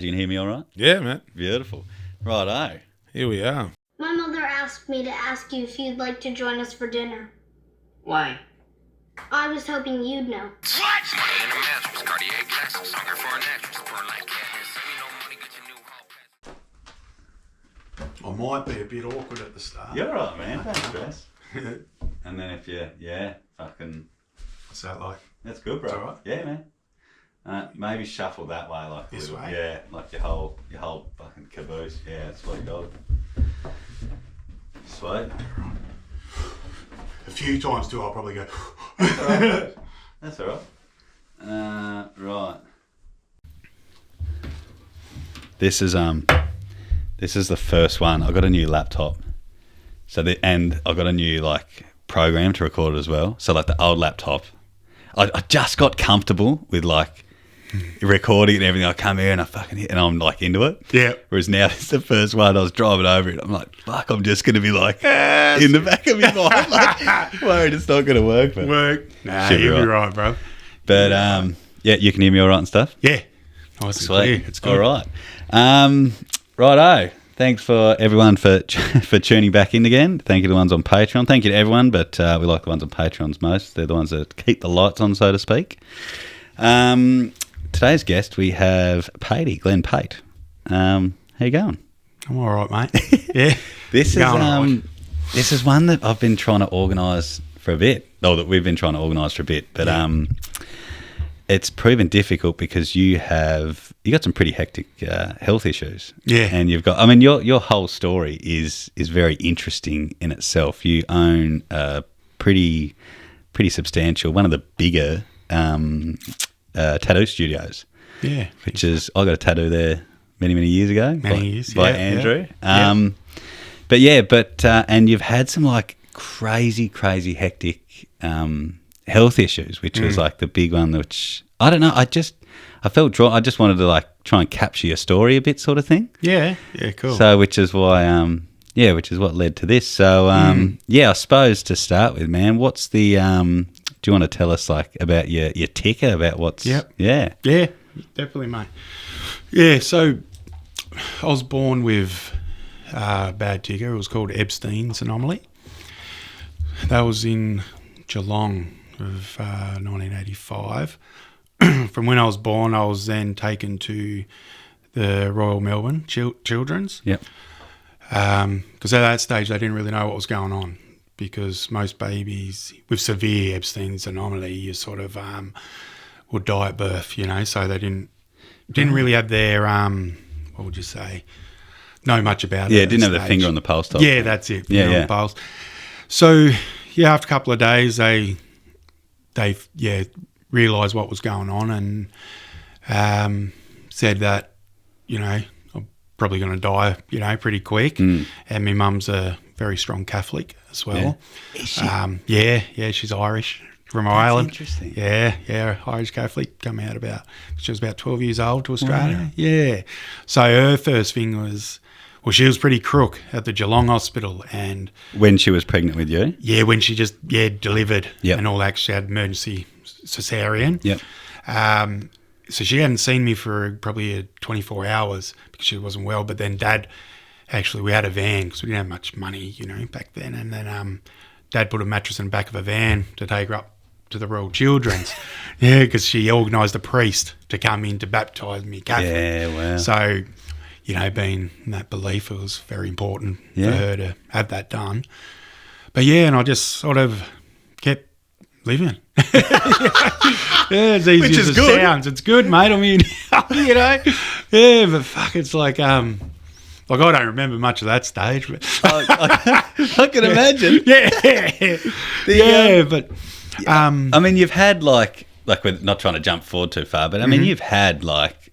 You can hear me all right? Yeah, man. Beautiful. Righto. Here we are. My mother asked me to ask you if you'd like to join us for dinner. Why? I was hoping you'd know. I might be a bit awkward at the start. You're all right, man. Don't stress. And then if you, fucking... What's that like? That's good, bro. It's all right. Yeah, man. Maybe shuffle that way, like This way? Yeah, like your whole fucking caboose. Yeah, that's what you got. Sweet. A few times too, I'll probably go. That's all right. Right. This is the first one. I got a new laptop, and I got a new program to record it as well. So the old laptop, I just got comfortable with recording and everything. I come here and I fucking hit, and I'm into it. Yeah. Whereas now it's the first one. I was driving over it. I'm like, fuck, I'm just gonna be in the back of my mind, worried it's not gonna work. But Nah, should be you'll be right. right, bro. But you can hear me all right and stuff. Yeah. Nice and Sweet. clear. It's good. All right. Righto. Thanks for everyone for tuning back in again. Thank you to the ones on Patreon. Thank you to everyone, but we like the ones on Patreons most. They're the ones that keep the lights on, so to speak. Today's guest, we have Patey, Glenn Pate. How you going? I'm all right, mate. Yeah. This is one that I've been trying to organise for a bit, or that we've been trying to organise for a bit, but it's proven difficult because you got some pretty hectic health issues. Yeah. And you've got, your whole story is very interesting in itself. You own a pretty substantial, one of the bigger tattoo studios. Yeah. Which is, I got a tattoo there many years ago. By Andrew. Yeah. And you've had some crazy hectic health issues, which was the big one, which I don't know. I felt drawn. I just wanted to try and capture your story a bit, sort of thing. Yeah. Yeah. Cool. So, which is why, which is what led to this. So, I suppose to start with, man, what's the? Do you want to tell us about your ticker, about what's? Yep. Yeah. Yeah. Definitely, mate. Yeah. So, I was born with a bad ticker. It was called Ebstein's anomaly. That was in Geelong of 1985. From when I was born, I was then taken to the Royal Melbourne Children's. Yep. Because at that stage, they didn't really know what was going on, because most babies with severe Ebstein's anomaly, you sort of would die at birth, so they didn't really have their, what would you say, know much about it. Yeah, didn't have the finger on the pulse. Yeah, that's it. Yeah, on the pulse. So, after a couple of days, they realised what was going on and said that, I'm probably going to die, pretty quick. And my mum's a very strong Catholic as well. Yeah. Is she? Yeah, she's Irish from Ireland. Interesting. Yeah, Irish Catholic. Come out she was about 12 years old to Australia. Wow. Yeah. So her first thing was, she was pretty crook at the Geelong hospital. And When she was pregnant with you? yeah, when she just delivered. Yep. And all that, she had emergency cesarean. Yep. So she hadn't seen me for probably 24 hours because she wasn't well. But then Dad, actually, we had a van because we didn't have much money, back then. And then Dad put a mattress in the back of a van to take her up to the Royal Children's. Yeah, because she organised a priest to come in to baptise me Catholic. Yeah, wow. So, being in that belief, it was very important for her to have that done. But and I just sort of kept living. It's easy Which as is it good. sounds. It's good, mate. But fuck, it's I don't remember much of that stage. But I can imagine. But You've had we're not trying to jump forward too far, but you've had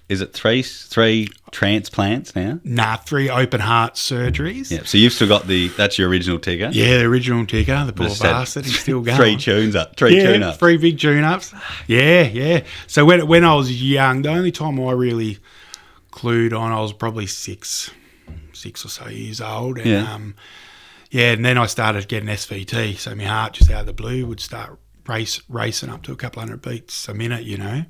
is it three transplants now? 3 open heart surgeries. Yeah. So you've still got that's your original ticker. Yeah, the original ticker, the poor Just had bastard, he's still going. 3 tune-ups. 3 big tune-ups. Yeah. So when I was young, the only time I really clued on, I was probably 6 or so years old. And, and then I started getting SVT. So my heart just out of the blue would start racing up to a couple hundred beats a minute, you know.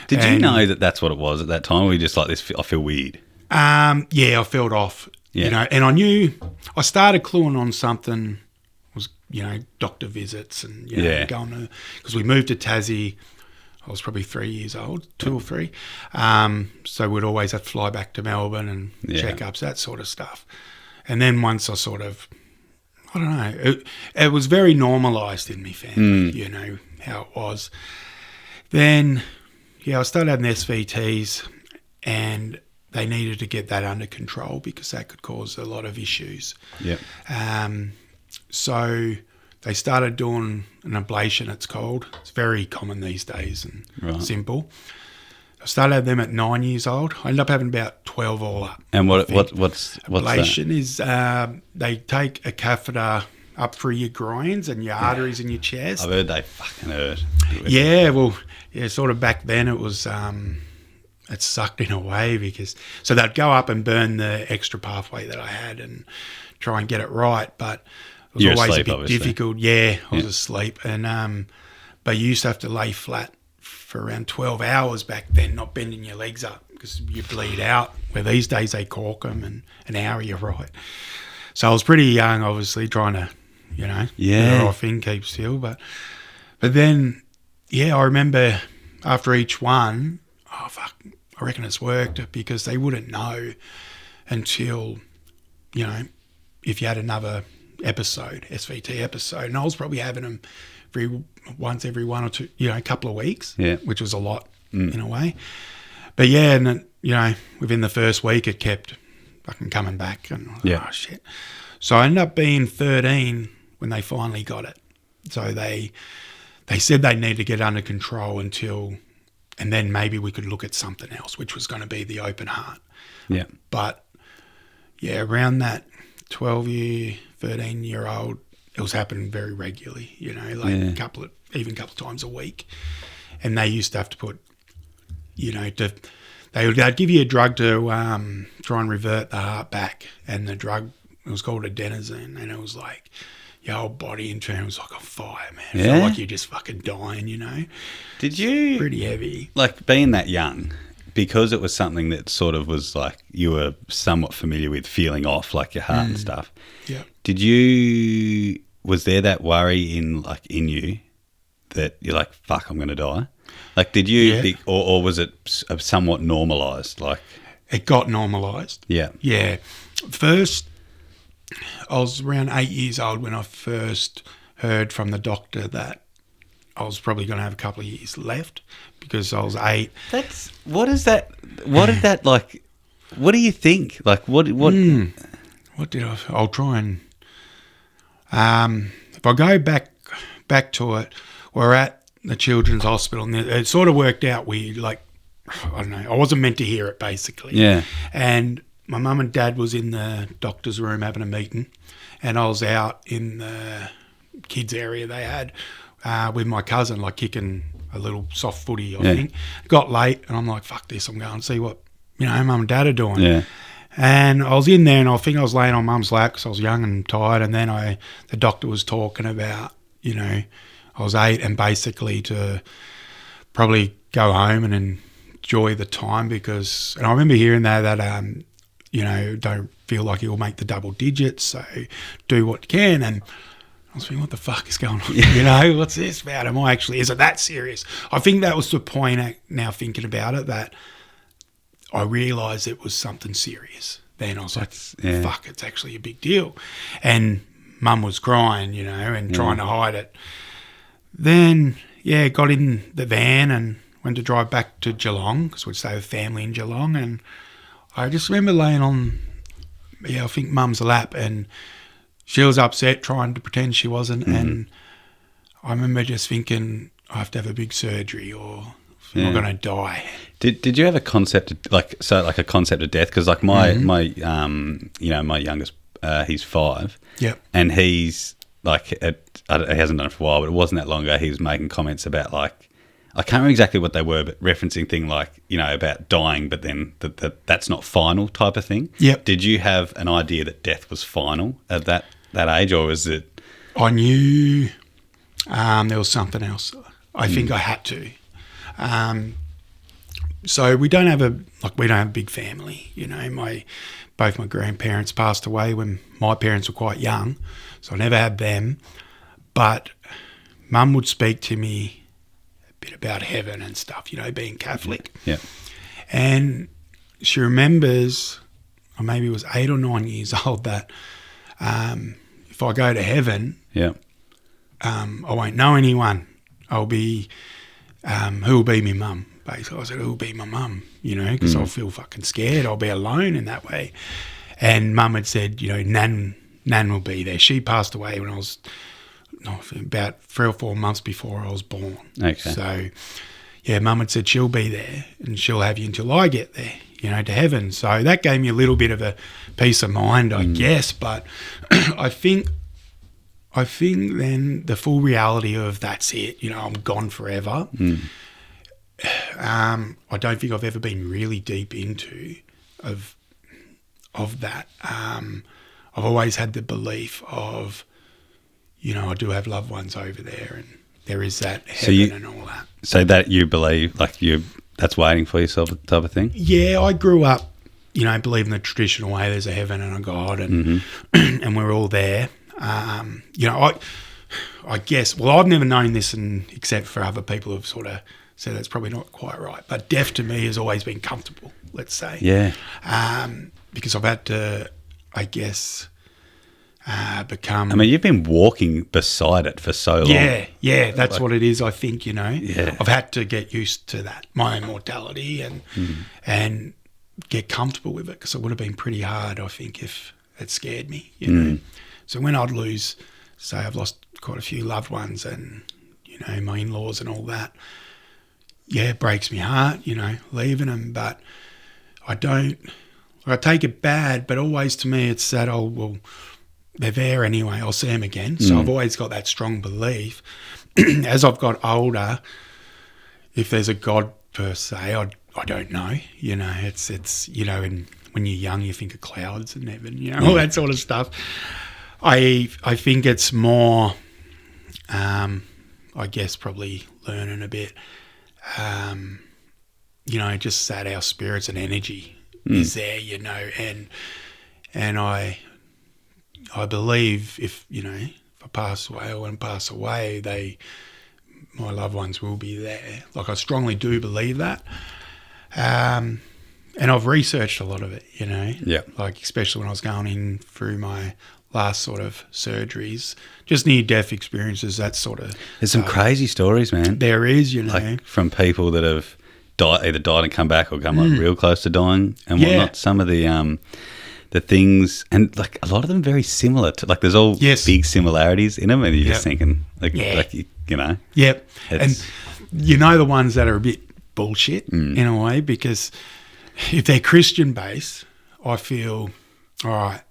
Did you know that that's what it was at that time? Or were you just like this? I feel weird. Yeah, I felt off, Yeah. you know, and I knew I started cluing on something. Was, you know, doctor visits and, you know, Yeah. going to, because we moved to Tassie. I was probably 3 years old, 2 or 3. So we'd always have to fly back to Melbourne and checkups, that sort of stuff. And then once I sort of, I don't know, it was very normalised in my family, you know, how it was. Then, I started having SVTs, and they needed to get that under control because that could cause a lot of issues. Yeah. So they started doing an ablation, it's called. It's very common these days and simple. I started having them at 9 years old. I ended up having about 12 all up. And what's ablation that? is they take a catheter up through your groins and your arteries in your chest. I've heard they fucking hurt. Yeah, well, sort of back then it was it sucked in a way because so they'd go up and burn the extra pathway that I had and try and get it right, but it was always asleep, a bit obviously. difficult. Yeah, I was asleep, and but you used to have to lay flat for around 12 hours back then, not bending your legs up because you bleed out. Where these days they cork them, and an hour you're right. So I was pretty young, obviously, trying to, you know, do the right thing, keep still. But then, I remember after each one, oh fuck, I reckon it's worked because they wouldn't know until, you know, if you had another episode, SVT episode, and I was probably having them once every 1 or 2, you know, a couple of weeks, which was a lot in a way. But and then, you know, within the first week, it kept fucking coming back, and oh shit. So I ended up being 13 when they finally got it. So they said they needed to get under control until, and then maybe we could look at something else, which was going to be the open heart. Yeah. But around that 12-year, 13-year-old, it was happening very regularly, you know, like a couple of times a week. And they used to have to put, you know, they'd give you a drug to try and revert the heart back. And the drug, it was called adenosine. And it was like, your whole body in turn was like on fire, man. It felt like you're just fucking dying, you know. Did you... Pretty heavy. Like, being that young, because it was something that sort of was like you were somewhat familiar with feeling off, like your heart and stuff. Yeah. Was there that worry in you that you're like, fuck, I'm going to die? Like, did you, or was it somewhat normalised? Like, it got normalised. Yeah. Yeah. First, I was around 8 years old when I first heard from the doctor that I was probably going to have a couple of years left because I was 8. What did that like? What do you think? Like, what did I'll try and if I go back to it, we're at the Children's Hospital, and it sort of worked out weird. Like, I don't know, I wasn't meant to hear it basically. Yeah. And my mum and dad was in the doctor's room having a meeting, and I was out in the kids area they had with my cousin, like kicking a little soft footy, I think. Got late, and I'm like, fuck this, I'm going to see what, you know, mum and dad are doing. Yeah. And I was in there, and I think I was laying on mum's lap because I was young and tired, and then the doctor was talking about, you know, I was 8 and basically to probably go home and enjoy the time because, and I remember hearing that you know, don't feel like you'll make the double digits, so do what you can. And I was thinking, what the fuck is going on? You know, what's this about? Is it that serious? I think that was the point now thinking about it, that I realised it was something serious. Then I was like, fuck, it's actually a big deal. And mum was crying, you know, and trying to hide it. Then, got in the van and went to drive back to Geelong because we'd stay with family in Geelong. And I just remember laying on, I think mum's lap, and she was upset, trying to pretend she wasn't. And I remember just thinking, I have to have a big surgery or I'm going to die. Did you have a concept a concept of death? Because like my youngest, he's 5. Yep. And he's like, he hasn't done it for a while, but it wasn't that long ago. He was making comments about like, I can't remember exactly what they were, but referencing thing like, you know, about dying, but then that's not final type of thing. Yep. Did you have an idea that death was final at that age, or was it? I knew There was something else. I think I had to. So we don't have a big family. You know, both my grandparents passed away when my parents were quite young, so I never had them. But Mum would speak to me a bit about heaven and stuff. You know, being Catholic. Yeah. And she remembers, or maybe it was 8 or 9 years old, that if I go to heaven, Yeah. I won't know anyone. I'll be, who will be my mum? Basically, I said, who will be my mum? You know, because I'll feel fucking scared. I'll be alone in that way. And Mum had said, you know, Nan will be there. She passed away when I was about 3 or 4 months before I was born. Okay. So, yeah, Mum had said she'll be there and she'll have you until I get there, you know, to heaven. So that gave me a little bit of a peace of mind, I guess. But I think then the full reality of that's it, you know, I'm gone forever. I don't think I've ever been really deep into of that. I've always had the belief of, you know, I do have loved ones over there and there is that heaven and all that. So that you believe, that's waiting for yourself type of thing? Yeah, I grew up, you know, believing the traditional way there's a heaven and a God and and we're all there. You know, I guess, well, I've never known this except for other people who've sort of said that's probably not quite right. But death to me has always been comfortable, let's say. Yeah. Because I've had to, I guess, become... I mean, you've been walking beside it for so long. Yeah, that's what it is, I think, you know. Yeah. I've had to get used to that, my own mortality, and get comfortable with it, because it would have been pretty hard, I think, if it scared me, you know. So when I'd lose, say I've lost quite a few loved ones and, you know, my in-laws and all that, yeah, it breaks my heart, you know, leaving them, but I take it bad, but always to me it's that, oh, well, they're there anyway, I'll see them again. So I've always got that strong belief. As I've got older, if there's a God per se, I don't know, you know, it's you know, and when you're young you think of clouds and heaven, you know, all that sort of stuff. I think it's more, I guess probably learning a bit, you know, just that our spirits and energy is there, you know, and I believe if, you know, if I pass away or when I pass away, my loved ones will be there. Like I strongly do believe that. And I've researched a lot of it, you know. Yeah. Like especially when I was going in through my last sort of surgeries, just near-death experiences, that sort of... There's some crazy stories, man. There is, you know. Like from people that have either died and come back or come like real close to dying and whatnot. Some of the things, and like a lot of them very similar to, like there's all big similarities in them and you're just thinking, like you know. Yep. And you know the ones that are a bit bullshit in a way, because if they're Christian-based, I feel, all right,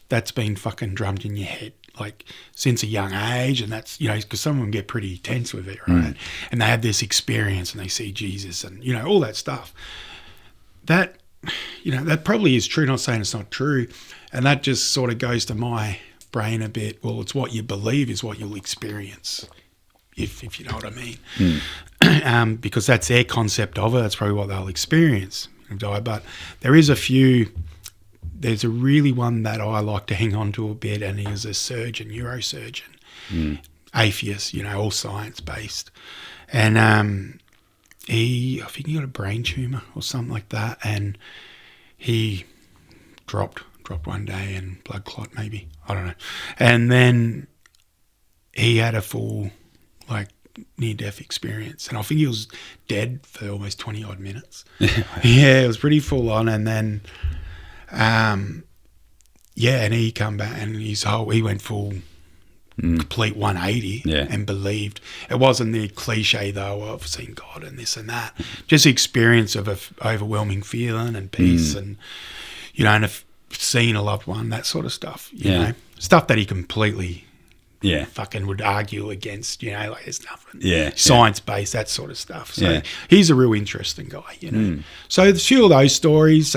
that's been fucking drummed in your head, like since a young age, and that's, you know, because some of them get pretty tense with it, right? And they have this experience and they see Jesus and, you know, all that stuff. That, you know, that probably is true, not saying it's not true, and that just sort of goes to my brain a bit. Well, it's what you believe is what you'll experience, if you know what I mean. Because that's their concept of it, that's probably what they'll experience and die. But there's a really one that I like to hang on to a bit, and he was a surgeon, neurosurgeon, atheist, you know, all science-based. And I think he got a brain tumour or something like that, and he dropped one day and blood clot maybe, I don't know. And then he had a full, like, near-death experience, and I think he was dead for almost 20-odd minutes. Yeah, it was pretty full on, and then... and he come back and he went full complete 180 and believed. It wasn't the cliche though of seeing God and this and that, just the experience of a overwhelming feeling and peace and, you know, and seeing a loved one, that sort of stuff, you know, stuff that he completely fucking would argue against, you know, like there's nothing science-based, that sort of stuff. So he's a real interesting guy, you know. So a few of those stories,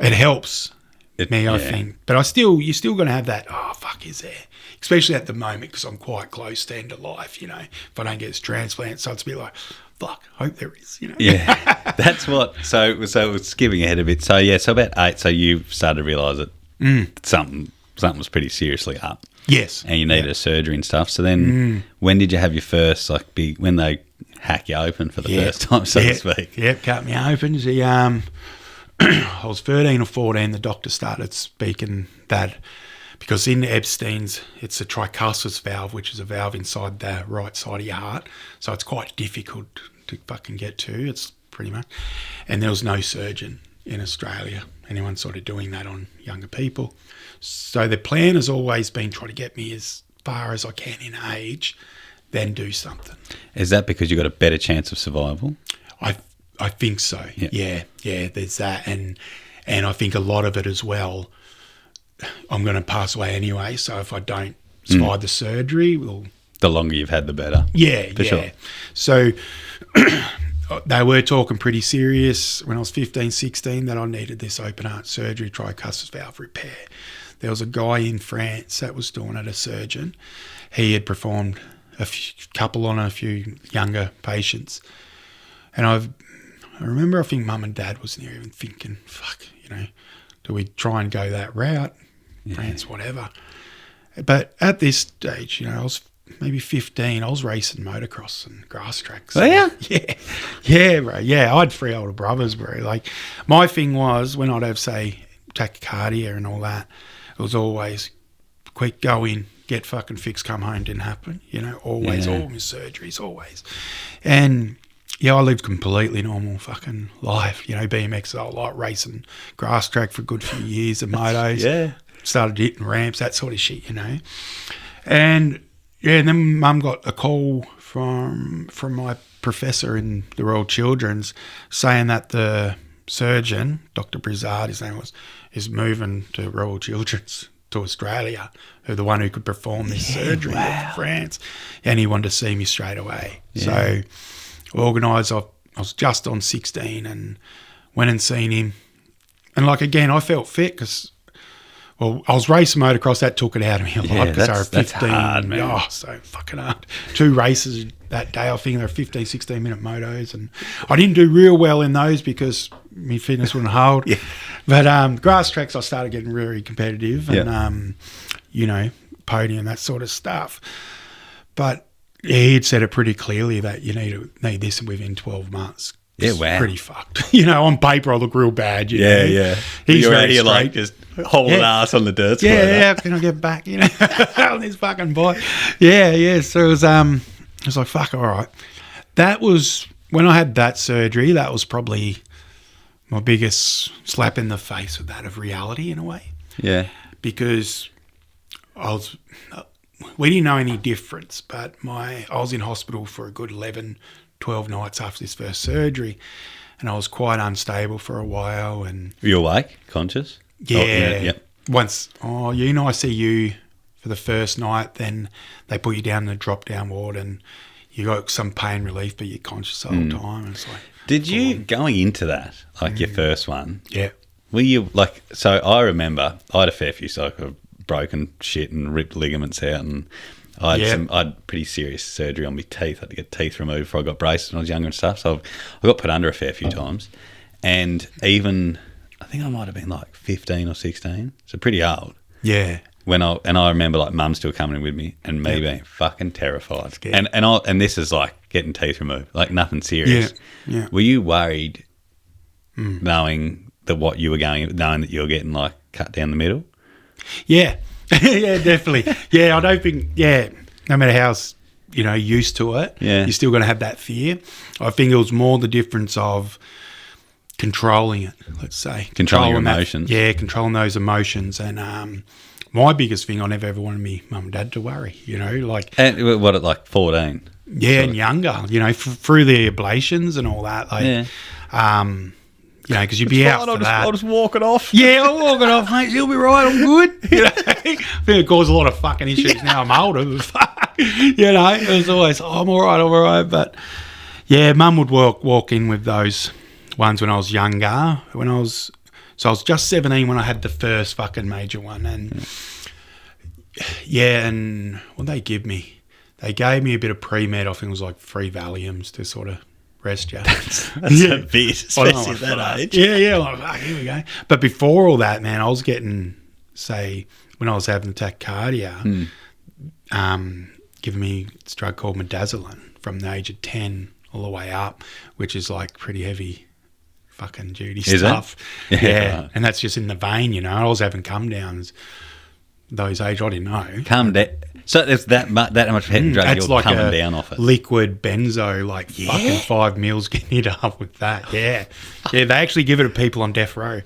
it helps I think. But you're still going to have that, oh, fuck, is there? Especially at the moment, because I'm quite close to end of life, if I don't get this transplant. So it's a bit like, fuck, hope there is, Yeah, that's what. So skipping ahead a bit. So so about 8. So you started to realise that something was pretty seriously up. Yes, and you needed a surgery and stuff. So then, when did you have your first when they hack you open for the first time, so to speak? Yep, cut me open. See, I was 13 or 14. The doctor started speaking that. Because in Ebstein's, it's a tricuspid valve, which is a valve inside the right side of your heart. So it's quite difficult to fucking get to. It's pretty much. And there was no surgeon in Australia, anyone sort of doing that on younger people. So the plan has always been try to get me as far as I can in age, then do something. Is that because you got a better chance of survival? I think so. Yeah, there's that. And I think a lot of it as well, I'm going to pass away anyway, so if I don't survive the surgery, the longer you've had, the better. Yeah, for sure. So they were talking pretty serious when I was 15, 16 that I needed this open heart surgery, tricuspid valve repair. There was a guy in France that was doing it, a surgeon. He had performed a couple on a few younger patients. And I remember, I think Mum and Dad was there even thinking, fuck, do we try and go that route? France, whatever. But at this stage, I was maybe 15. I was racing motocross and grass tracks. Oh, yeah? Yeah, bro. Yeah, I had 3 older brothers, bro. Like, my thing was when I'd have, say, tachycardia and all that, it was always quick, go in, get fucking fixed, come home. Didn't happen, always, all my surgeries, always. And I lived completely normal fucking life, BMX, I like racing grass track for a good few years and motos. Yeah. Started hitting ramps, that sort of shit, And then Mum got a call from my professor in the Royal Children's saying that the surgeon, Dr. Brizard, his name was, is moving to Royal Children's to Australia, the one who could perform this surgery in France, and he wanted to see me straight away. Yeah. So organised, I was just on 16 and went and seen him. And again, I felt fit because, I was racing motocross. That took it out of me a lot because I was 15. That's hard, man. Oh, so fucking hard. 2 races that day. I think they were 15, 16-minute motos. And I didn't do real well in those because my fitness wouldn't hold. Yeah. But grass tracks, I started getting very competitive and, podium and that sort of stuff. But he'd said it pretty clearly that you need this within 12 months. Yeah, wow. Pretty fucked. On paper I look real bad. Yeah. He's you're very here straight. just hauling ass on the dirt. Yeah, can I get back, on this fucking bike? Yeah. So it was like, fuck, all right. That was, when I had that surgery, that was probably my biggest slap in the face of reality in a way. Yeah. Because we didn't know any difference, but I was in hospital for a good 11, 12 nights after this first surgery, and I was quite unstable for a while. And were you awake, conscious? Yeah. Once, I see you for the first night, then they put you down in the drop-down ward, and you got some pain relief, but you're conscious the whole time. And it's like, did you, going into that, your first one? Yeah. Were you so I remember I had a fair few broken shit and ripped ligaments out, and I had pretty serious surgery on my teeth. I had to get teeth removed before I got braces when I was younger and stuff. So I got put under a fair few times. And even, I think I might have been 15 or 16. So pretty old. Yeah. I remember Mum still coming in with me and me being fucking terrified. And this is getting teeth removed, nothing serious. Yeah. Were you worried knowing that knowing that you were getting cut down the middle? Yeah. Yeah, definitely. Yeah, I don't think, no matter how, used to it, you're still going to have that fear. I think it was more the difference of controlling it, let's say. Controlling your emotions. Controlling those emotions. And my biggest thing, I never ever wanted me mum and dad to worry, And what, at 14? Yeah, and younger, through the ablations and all that. Because you'd be out for that. I'll just walk it off. Yeah, I'll walk it off, mate. You'll be right. I'm good. I think it caused a lot of fucking issues now I'm older. It was always, I'm all right. But, Mum would walk in with those ones when I was younger. When I was So I was just 17 when I had the first fucking major one. And and what they give me? They gave me a bit of pre-med. I think it was like 3 Valiums to sort of rest you. That's a bit, especially at that age. Yeah. Like, oh, here we go. But before all that, man, I was getting, say, when I was having tachycardia, giving me this drug called midazolam from the age of 10 all the way up, which is like pretty heavy fucking duty stuff. It? Yeah. And that's just in the vein, you know. I was having come downs those age, I didn't know. Come down. So there's that much drug that's you're like coming down off it. Liquid benzo, like fucking 5 mils getting it up with that. Yeah. They actually give it to people on death row.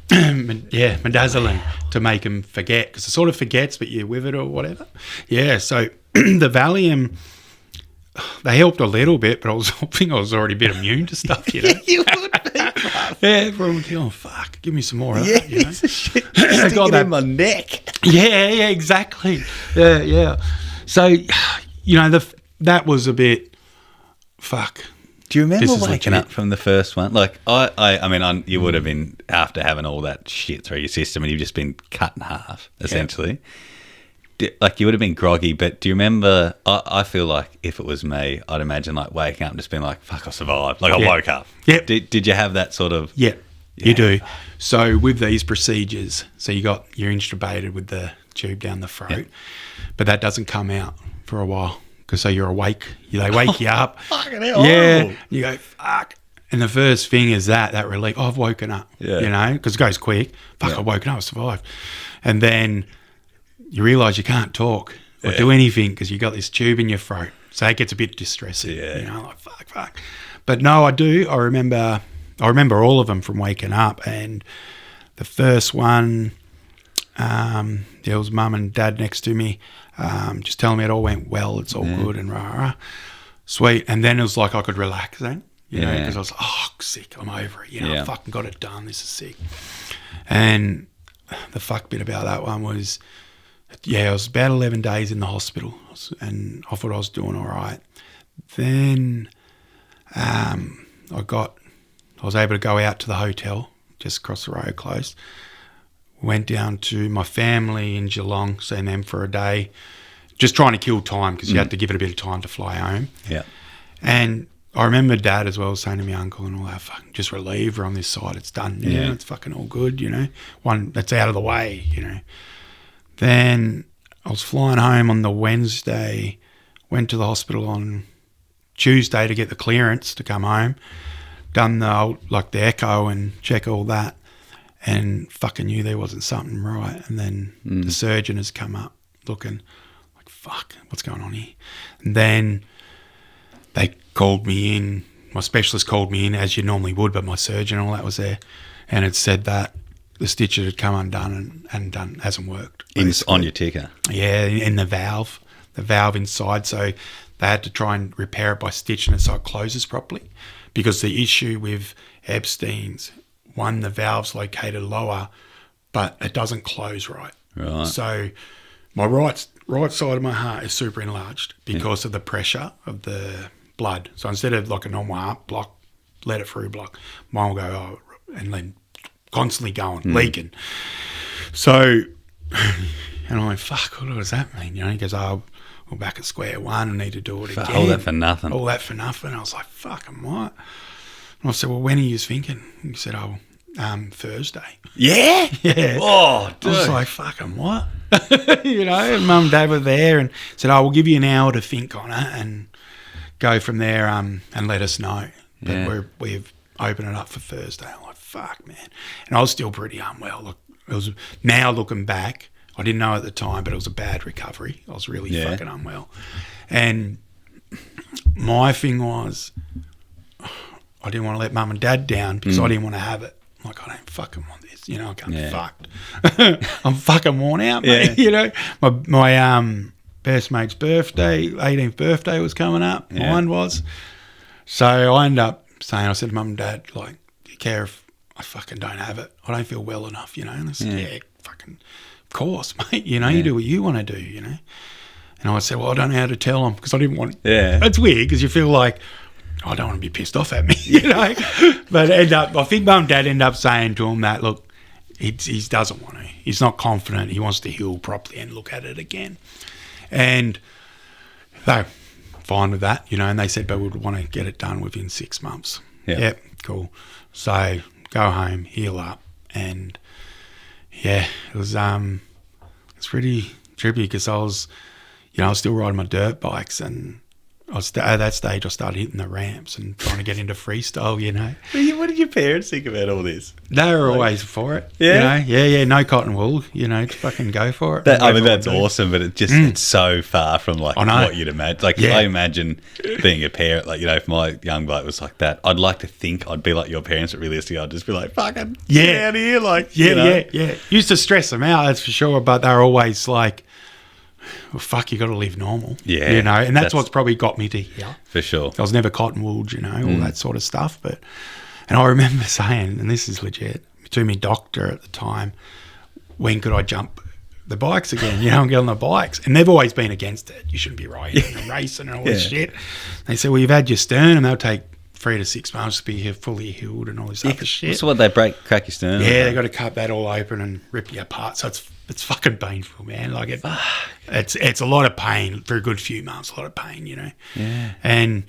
Midazolam to make them forget, because it sort of forgets, but you're with it or whatever. Yeah, so the Valium, they helped a little bit, but I think I was already a bit immune to stuff, you know. You would be. Yeah, everyone would go, oh, fuck, give me some more of that, you know. Stick it in my neck. Yeah, exactly. Yeah. So, you know, that was a bit, fuck. Do you remember waking up from the first one? Like, I mean, you would have been after having all that shit through your system, and you've just been cut in half, essentially. Yeah. Like, you would have been groggy, but do you remember? I feel like if it was me, I'd imagine like waking up and just being like, "Fuck, I survived!" Like, I woke up. Yeah. Did you have that sort of? Yeah, you do. So with these procedures, so you're intubated with the tube down the throat, but that doesn't come out for a while. Because so you're awake, they wake you up. Fucking hell. Yeah, you go, fuck. And the first thing is that relief. Oh, I've woken up, you know, because it goes quick. Fuck, I've woken up, I survived. And then you realise you can't talk or do anything because you got this tube in your throat. So it gets a bit distressing, you know, like fuck. But no, I do. I remember all of them from waking up. And the first one, there was mum and dad next to me, just telling me it all went well, it's all good and rah. Sweet. And then it was like I could relax then, you know, because I was like, oh, sick, I'm over it, you know, I fucking got it done, this is sick. And the fuck bit about that one was, I was about 11 days in the hospital and I thought I was doing all right. Then I was able to go out to the hotel just across the road close. Went down to my family in Geelong, seeing them for a day, just trying to kill time because you had to give it a bit of time to fly home. Yeah. And I remember Dad as well saying to my uncle and all that, fucking just relieved, we're on this side, it's done. Yeah, it's fucking all good, you know. One that's out of the way, you know. Then I was flying home on the Wednesday, went to the hospital on Tuesday to get the clearance to come home, done the echo and check all that. And fucking knew there wasn't something right. And then the surgeon has come up looking like, fuck, what's going on here? And then they called me in. My specialist called me in, as you normally would, but my surgeon and all that was there. And it said that the stitch had come undone and hasn't worked. On your ticker? Yeah, in the valve inside. So they had to try and repair it by stitching it so it closes properly. Because the issue with Ebstein's, one, the valve's located lower, but it doesn't close right. Right. So my right side of my heart is super enlarged because of the pressure of the blood. So instead of like a normal heart block, let it through block, mine will go and then constantly going, leaking. So, and I'm like, fuck, what does that mean? You know, he goes, we're back at square one, I need to do it again. All that for nothing. All that for nothing. I was like, fuck, I'm what? And I said, well, when are you thinking? And he said, Thursday. Yeah? Yeah. Oh, dude. I was like, fucking what? You know, and Mum and Dad were there and said, we'll give you an hour to think on it and go from there and let us know. But we've opened it up for Thursday. I'm like, fuck, man. And I was still pretty unwell. Look, it was, now looking back, I didn't know at the time, but it was a bad recovery. I was really fucking unwell. And my thing was, I didn't want to let Mum and Dad down because I didn't want to have it. I'm like, I don't fucking want this. You know, I can't be fucked. I'm fucking worn out, mate. You know, my best mate's birthday, 18th birthday was coming up. Mine was. So I ended up saying, I said to Mum and Dad, like, do you care if I fucking don't have it? I don't feel well enough, you know. And they said, fucking, of course, mate. You know, you do what you want to do, you know. And I said, well, I don't know how to tell them because I didn't want. It's weird because you feel like, I don't want to be pissed off at me, you know. But I think Mum and Dad ended up saying to him that, look, He doesn't want to. He's not confident. He wants to heal properly and look at it again. And they're fine with that, and they said, but we'd want to get it done within 6 months. Yeah. Yep, cool. So go home, heal up, and yeah, it was it's pretty trippy because I was still riding my dirt bikes, and at that stage I started hitting the ramps and trying to get into freestyle. What did your parents think about all this? They were always for it. Yeah? No cotton wool. Just fucking go for it. That's awesome, but it's so far from like what you'd imagine. Like I imagine being a parent, like if my young bloke was like that, I'd like to think I'd be like your parents, but realistically I'd just be like, fucking get out of here, like yeah. Used to stress them out, that's for sure, but they're always like, well, fuck, you got to live normal. Yeah. And that's what's probably got me to here. For sure. I was never cotton wooled, all that sort of stuff. And I remember saying, and this is legit, to my doctor at the time, when could I jump the bikes again, and get on the bikes? And they've always been against it. You shouldn't be riding and racing and all this shit. They said, well, you've had your sternum, they'll take 3 to 6 months to be fully healed and all this other shit. So what, they crack your sternum? Yeah, they got to cut that all open and rip you apart. So it's fucking painful, man. Like it's a lot of pain for a good few months. A lot of pain, Yeah. And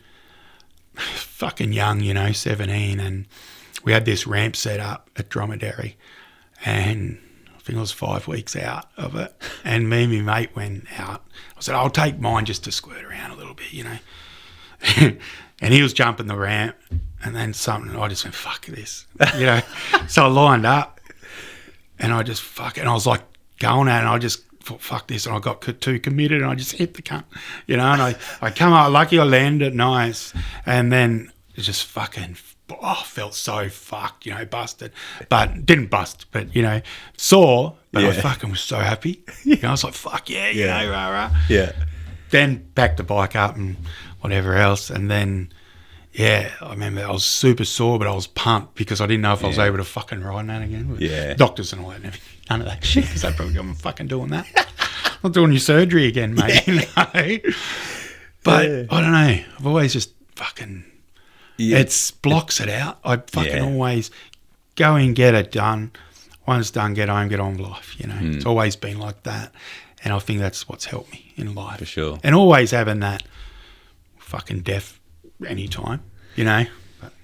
fucking young, 17, and we had this ramp set up at Dromedary, and I think I was 5 weeks out of it. And me and my mate went out. I said, I'll take mine just to squirt around a little bit, And he was jumping the ramp, and then something, I just went, fuck this, So I lined up, and I just and I was like going at it, and I just thought, fuck this, and I got too committed, and I just hit the cunt, and I come out, lucky I landed nice, and then it just fucking, felt so fucked, busted, but didn't bust, but, sore, but I fucking was so happy. I was like, fuck yeah, rah, rah. Yeah. Then backed the bike up and whatever else, and then I remember I was super sore, but I was pumped because I didn't know if I was able to fucking ride that again. Doctors and all that, and none of that shit, because they probably I'm fucking doing that. I'm not doing your surgery again, mate. But I don't know. I've always just fucking it blocks it out. I fucking always go and get it done. Once done, get home, get on with life. It's always been like that, and I think that's what's helped me in life for sure. And always having that fucking death anytime,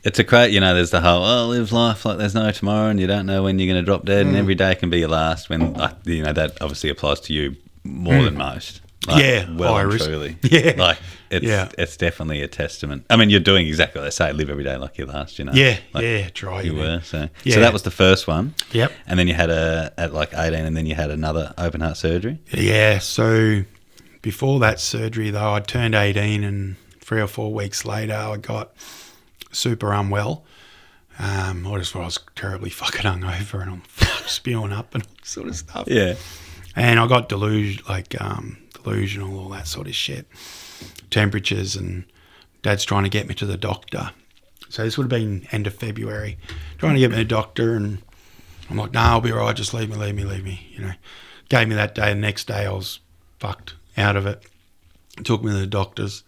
It's a great, there's the whole, live life like there's no tomorrow, and you don't know when you're going to drop dead, and every day can be your last, when, that obviously applies to you more than most. Like, well and truly. Yeah. Like, it's definitely a testament. I mean, you're doing exactly what they say, live every day like your last, Try. You were, so that was the first one. Yep. And then you had at like 18, and then you had another open heart surgery? Yeah, so before that surgery, though, I turned 18, and 3 or 4 weeks later, I got super unwell. I was terribly fucking hungover, and I'm spewing up and all sort of stuff. Yeah. And I got delusional, all that sort of shit. Temperatures, and Dad's trying to get me to the doctor. So this would have been end of February, trying to get me to the doctor, and I'm like, nah, I'll be all right, just leave me. Gave me that day. The next day I was fucked out of it. Took me to the doctors.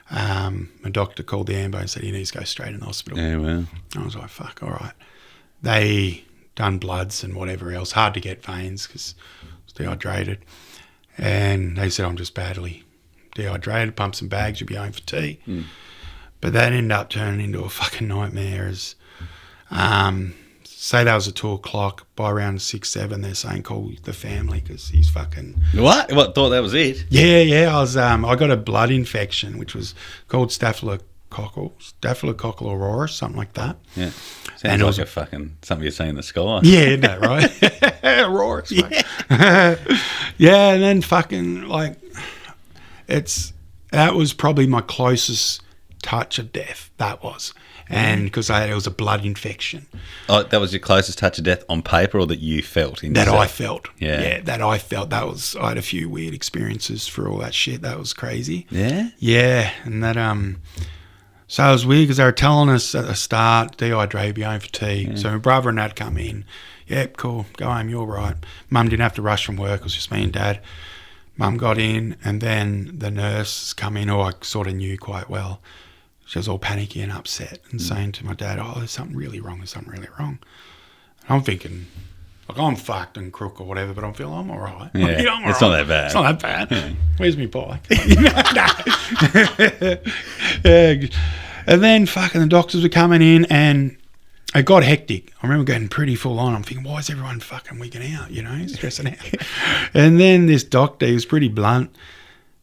My doctor called the ambo and said, he needs to go straight in the hospital. Yeah, well. I was like, fuck, all right. They done bloods and whatever else. Hard to get veins because I was dehydrated. And they said, I'm just badly dehydrated. Pump some bags, you'll be home for tea. But that ended up turning into a fucking nightmare. As say that was at 2 o'clock. By around 6, 7, they're saying call the family because he's fucking... What? Thought that was it? Yeah. I got a blood infection, which was called Staphylococcus aureus, something like that. Yeah. Sounds like a fucking something you see in the sky. Yeah, isn't that right? Aureus, mate. Yeah, and then fucking that was probably my closest touch of death. That was. And because it was a blood infection. Oh, that was your closest touch of death on paper, or that you felt? I felt. Yeah, that I felt. I had a few weird experiences for all that shit. That was crazy. Yeah? Yeah, and that, so it was weird because they were telling us at the start, dehydrated, be home for tea. Yeah. So my brother and Dad come in. Yep, cool, go home, you're right. Mum didn't have to rush from work, it was just me and Dad. Mum got in, and then the nurse come in, who I sort of knew quite well. She was all panicky and upset and saying to my dad, there's something really wrong. And I'm thinking, Like, I'm fucked and crook or whatever, but I'm feeling I'm all right. Yeah, You know, I'm all it's not right. that bad. It's not that bad. Yeah. Where's my bike? Yeah. And then fucking the doctors were coming in and it got hectic. I remember getting pretty full on. I'm thinking, why is everyone fucking wigging out, you know, stressing out? And then this doctor, he was pretty blunt.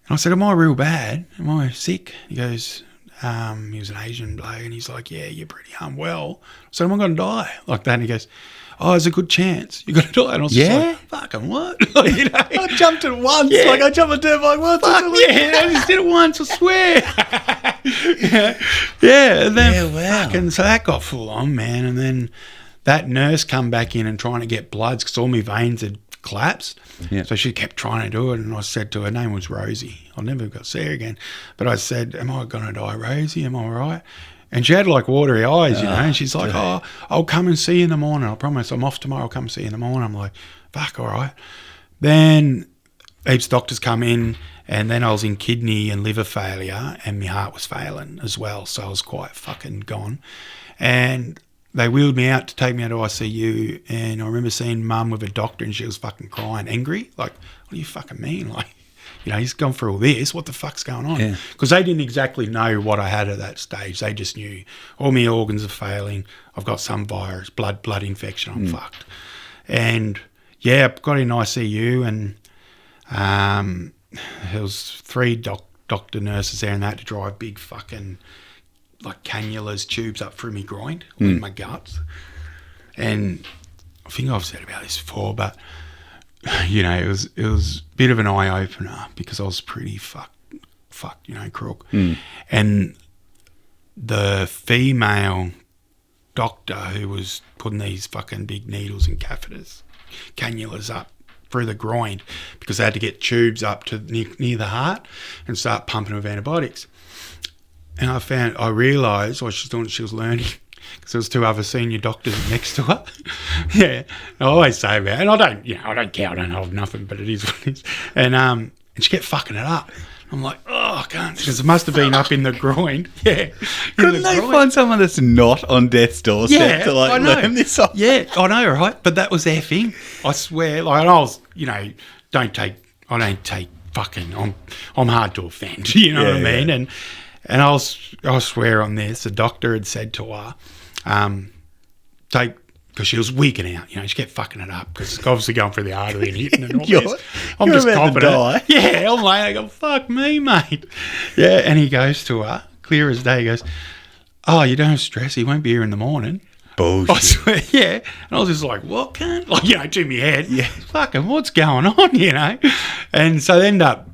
And I said, am I real bad? Am I sick? He goes, he was an Asian bloke, and he's like, yeah, you're pretty unwell. I said, am I going to die? Like that. And he goes, oh, there's a good chance you're going to die. And I was just like, fucking what? Like, you know? I jumped it once. Yeah. Like I jumped a dirt bike once. Fuck yeah, I just did it once, I swear. Yeah, and then fucking, so that got full on, man. And then that nurse come back in and trying to get bloods because all my veins had collapsed. Yeah. So she kept trying to do it, and I said to her, name was Rosie. I'll never got to see her again. But I said, am I going to die, Rosie? Am I all right? And she had like watery eyes, you know, and she's like, oh, I'll come and see you in the morning. I promise I'm off tomorrow. I'll come see you in the morning. I'm like, fuck, all right. Then heaps of doctors come in, and then I was in kidney and liver failure, and my heart was failing as well. So I was quite fucking gone. And they wheeled me out to take me out to ICU, and I remember seeing mum with a doctor, and she was fucking crying, angry. Like, what do you fucking mean? Like, you know, he's gone through all this. What the fuck's going on? Because they didn't exactly know what I had at that stage. They just knew all my organs are failing. I've got some virus, blood infection. I'm fucked. And yeah, got in ICU, and there was 3 doctor nurses there, and they had to drive big fucking like cannulas, tubes up through my groin, in my guts. And I think I've said about this before, but you know, it was a bit of an eye opener because I was pretty fucked, you know, crook. And the female doctor who was putting these fucking big needles and cannulas up through the groin, because they had to get tubes up to near the heart and start pumping with antibiotics. And I realised what she's doing, she was learning, because there was 2 other senior doctors next to her. Yeah, I always say about it, and I don't care, I don't hold nothing, but it is what it is. And she kept fucking it up. I'm like, oh, I can't, because it must have been up in the groin. Yeah. Couldn't they find someone that's not on death's doorstep to like learn this off? Yeah, I know, right? But that was their thing. I swear, like, and I was, you know, I don't take fucking, I'm hard to offend, you know what I mean? Yeah. And I swear on this, the doctor had said to her, because she was wigging out, you know, she kept fucking it up because it's obviously going through the artery and hitting and all this. I'm just confident. Yeah, I'm like, I go, fuck me, mate. Yeah, and he goes to her, clear as day, he goes, oh, you don't stress, he won't be here in the morning. Bullshit. I swear, yeah. And I was just like, what, cunt? Like, you know, to me head, fucking what's going on, you know? And so they end up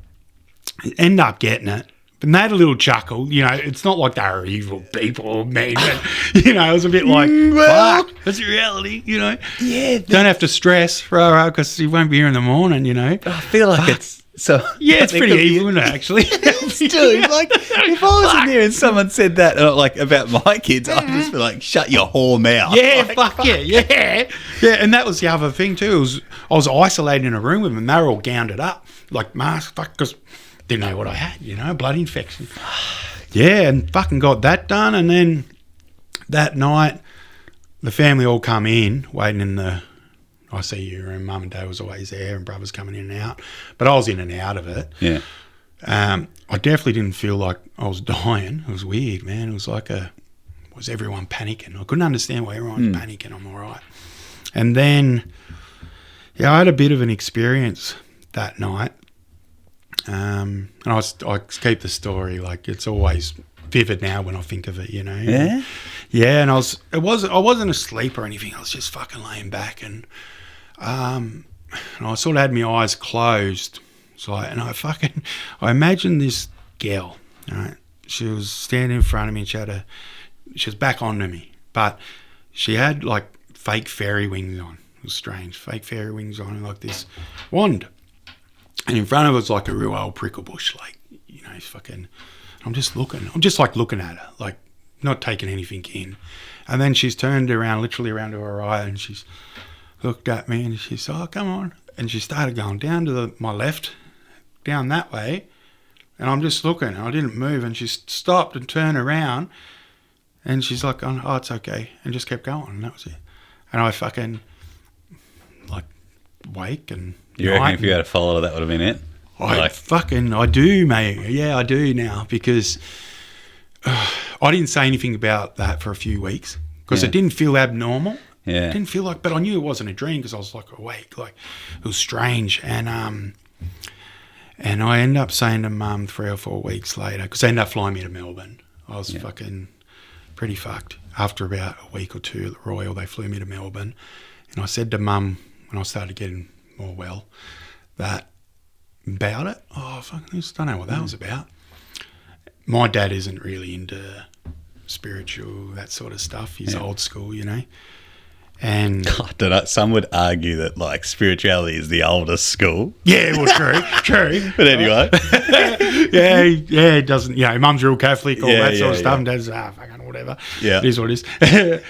getting it. And they had a little chuckle, you know, it's not like they were evil people or mean, but, you know, it was a bit like, fuck, that's reality, you know. Yeah. Don't have to stress, because he won't be here in the morning, you know. I feel like it's so... Yeah, it's pretty evil, isn't it, actually? Dude, like, if I was in there and someone said that, like, about my kids, I'd just be like, shut your whore mouth. Yeah, like, fuck yeah. Yeah, and that was the other thing, too. I was isolated in a room with them, and they were all gowned up, like masks, because... didn't know what I had, you know, blood infection. Yeah, and fucking got that done. And then that night, the family all come in, waiting in the ICU room. Mum and Dad was always there, and brothers coming in and out. But I was in and out of it. Yeah. I definitely didn't feel like I was dying. It was weird, man. It was like was everyone panicking? I couldn't understand why everyone was panicking. I'm all right. And then, yeah, I had a bit of an experience that night. And I keep the story, like, it's always vivid now when I think of it, you know. Yeah? Yeah, and I wasn't asleep or anything. I was just fucking laying back, and I sort of had my eyes closed. So I imagined this girl, right? She was standing in front of me, and she was back onto me, but she had like fake fairy wings on. It was strange, fake fairy wings on, and like this wand. And in front of us, like a real old prickle bush, like, you know, fucking, I'm just looking at her, like, not taking anything in. And then she's turned literally around to her right, and she's looked at me, and she said, oh, come on. And she started going down to my left, down that way. And I'm just looking, and I didn't move. And she stopped and turned around, and she's like, oh, it's okay. And just kept going, and that was it. And I fucking wake and You reckon if you had a follower, that would have been it? I do, mate. Yeah, I do now because I didn't say anything about that for a few weeks because it didn't feel abnormal. Yeah. It didn't feel like, but I knew it wasn't a dream because I was like awake. Like it was strange, and I ended up saying to Mum 3 or 4 weeks later because they ended up flying me to Melbourne. I was fucking pretty fucked. After about a week or two at the Royal, they flew me to Melbourne, and I said to Mum when I started getting more well that about it. Oh fuck, I just don't know what that was about. My dad isn't really into spiritual, that sort of stuff. He's old school, you know. And I don't know. Some would argue that like spirituality is the oldest school. Yeah, well, true. But anyway, it doesn't. You know, Mum's real Catholic, all that sort of stuff, and Dad's fucking whatever. Yeah, it is what it is.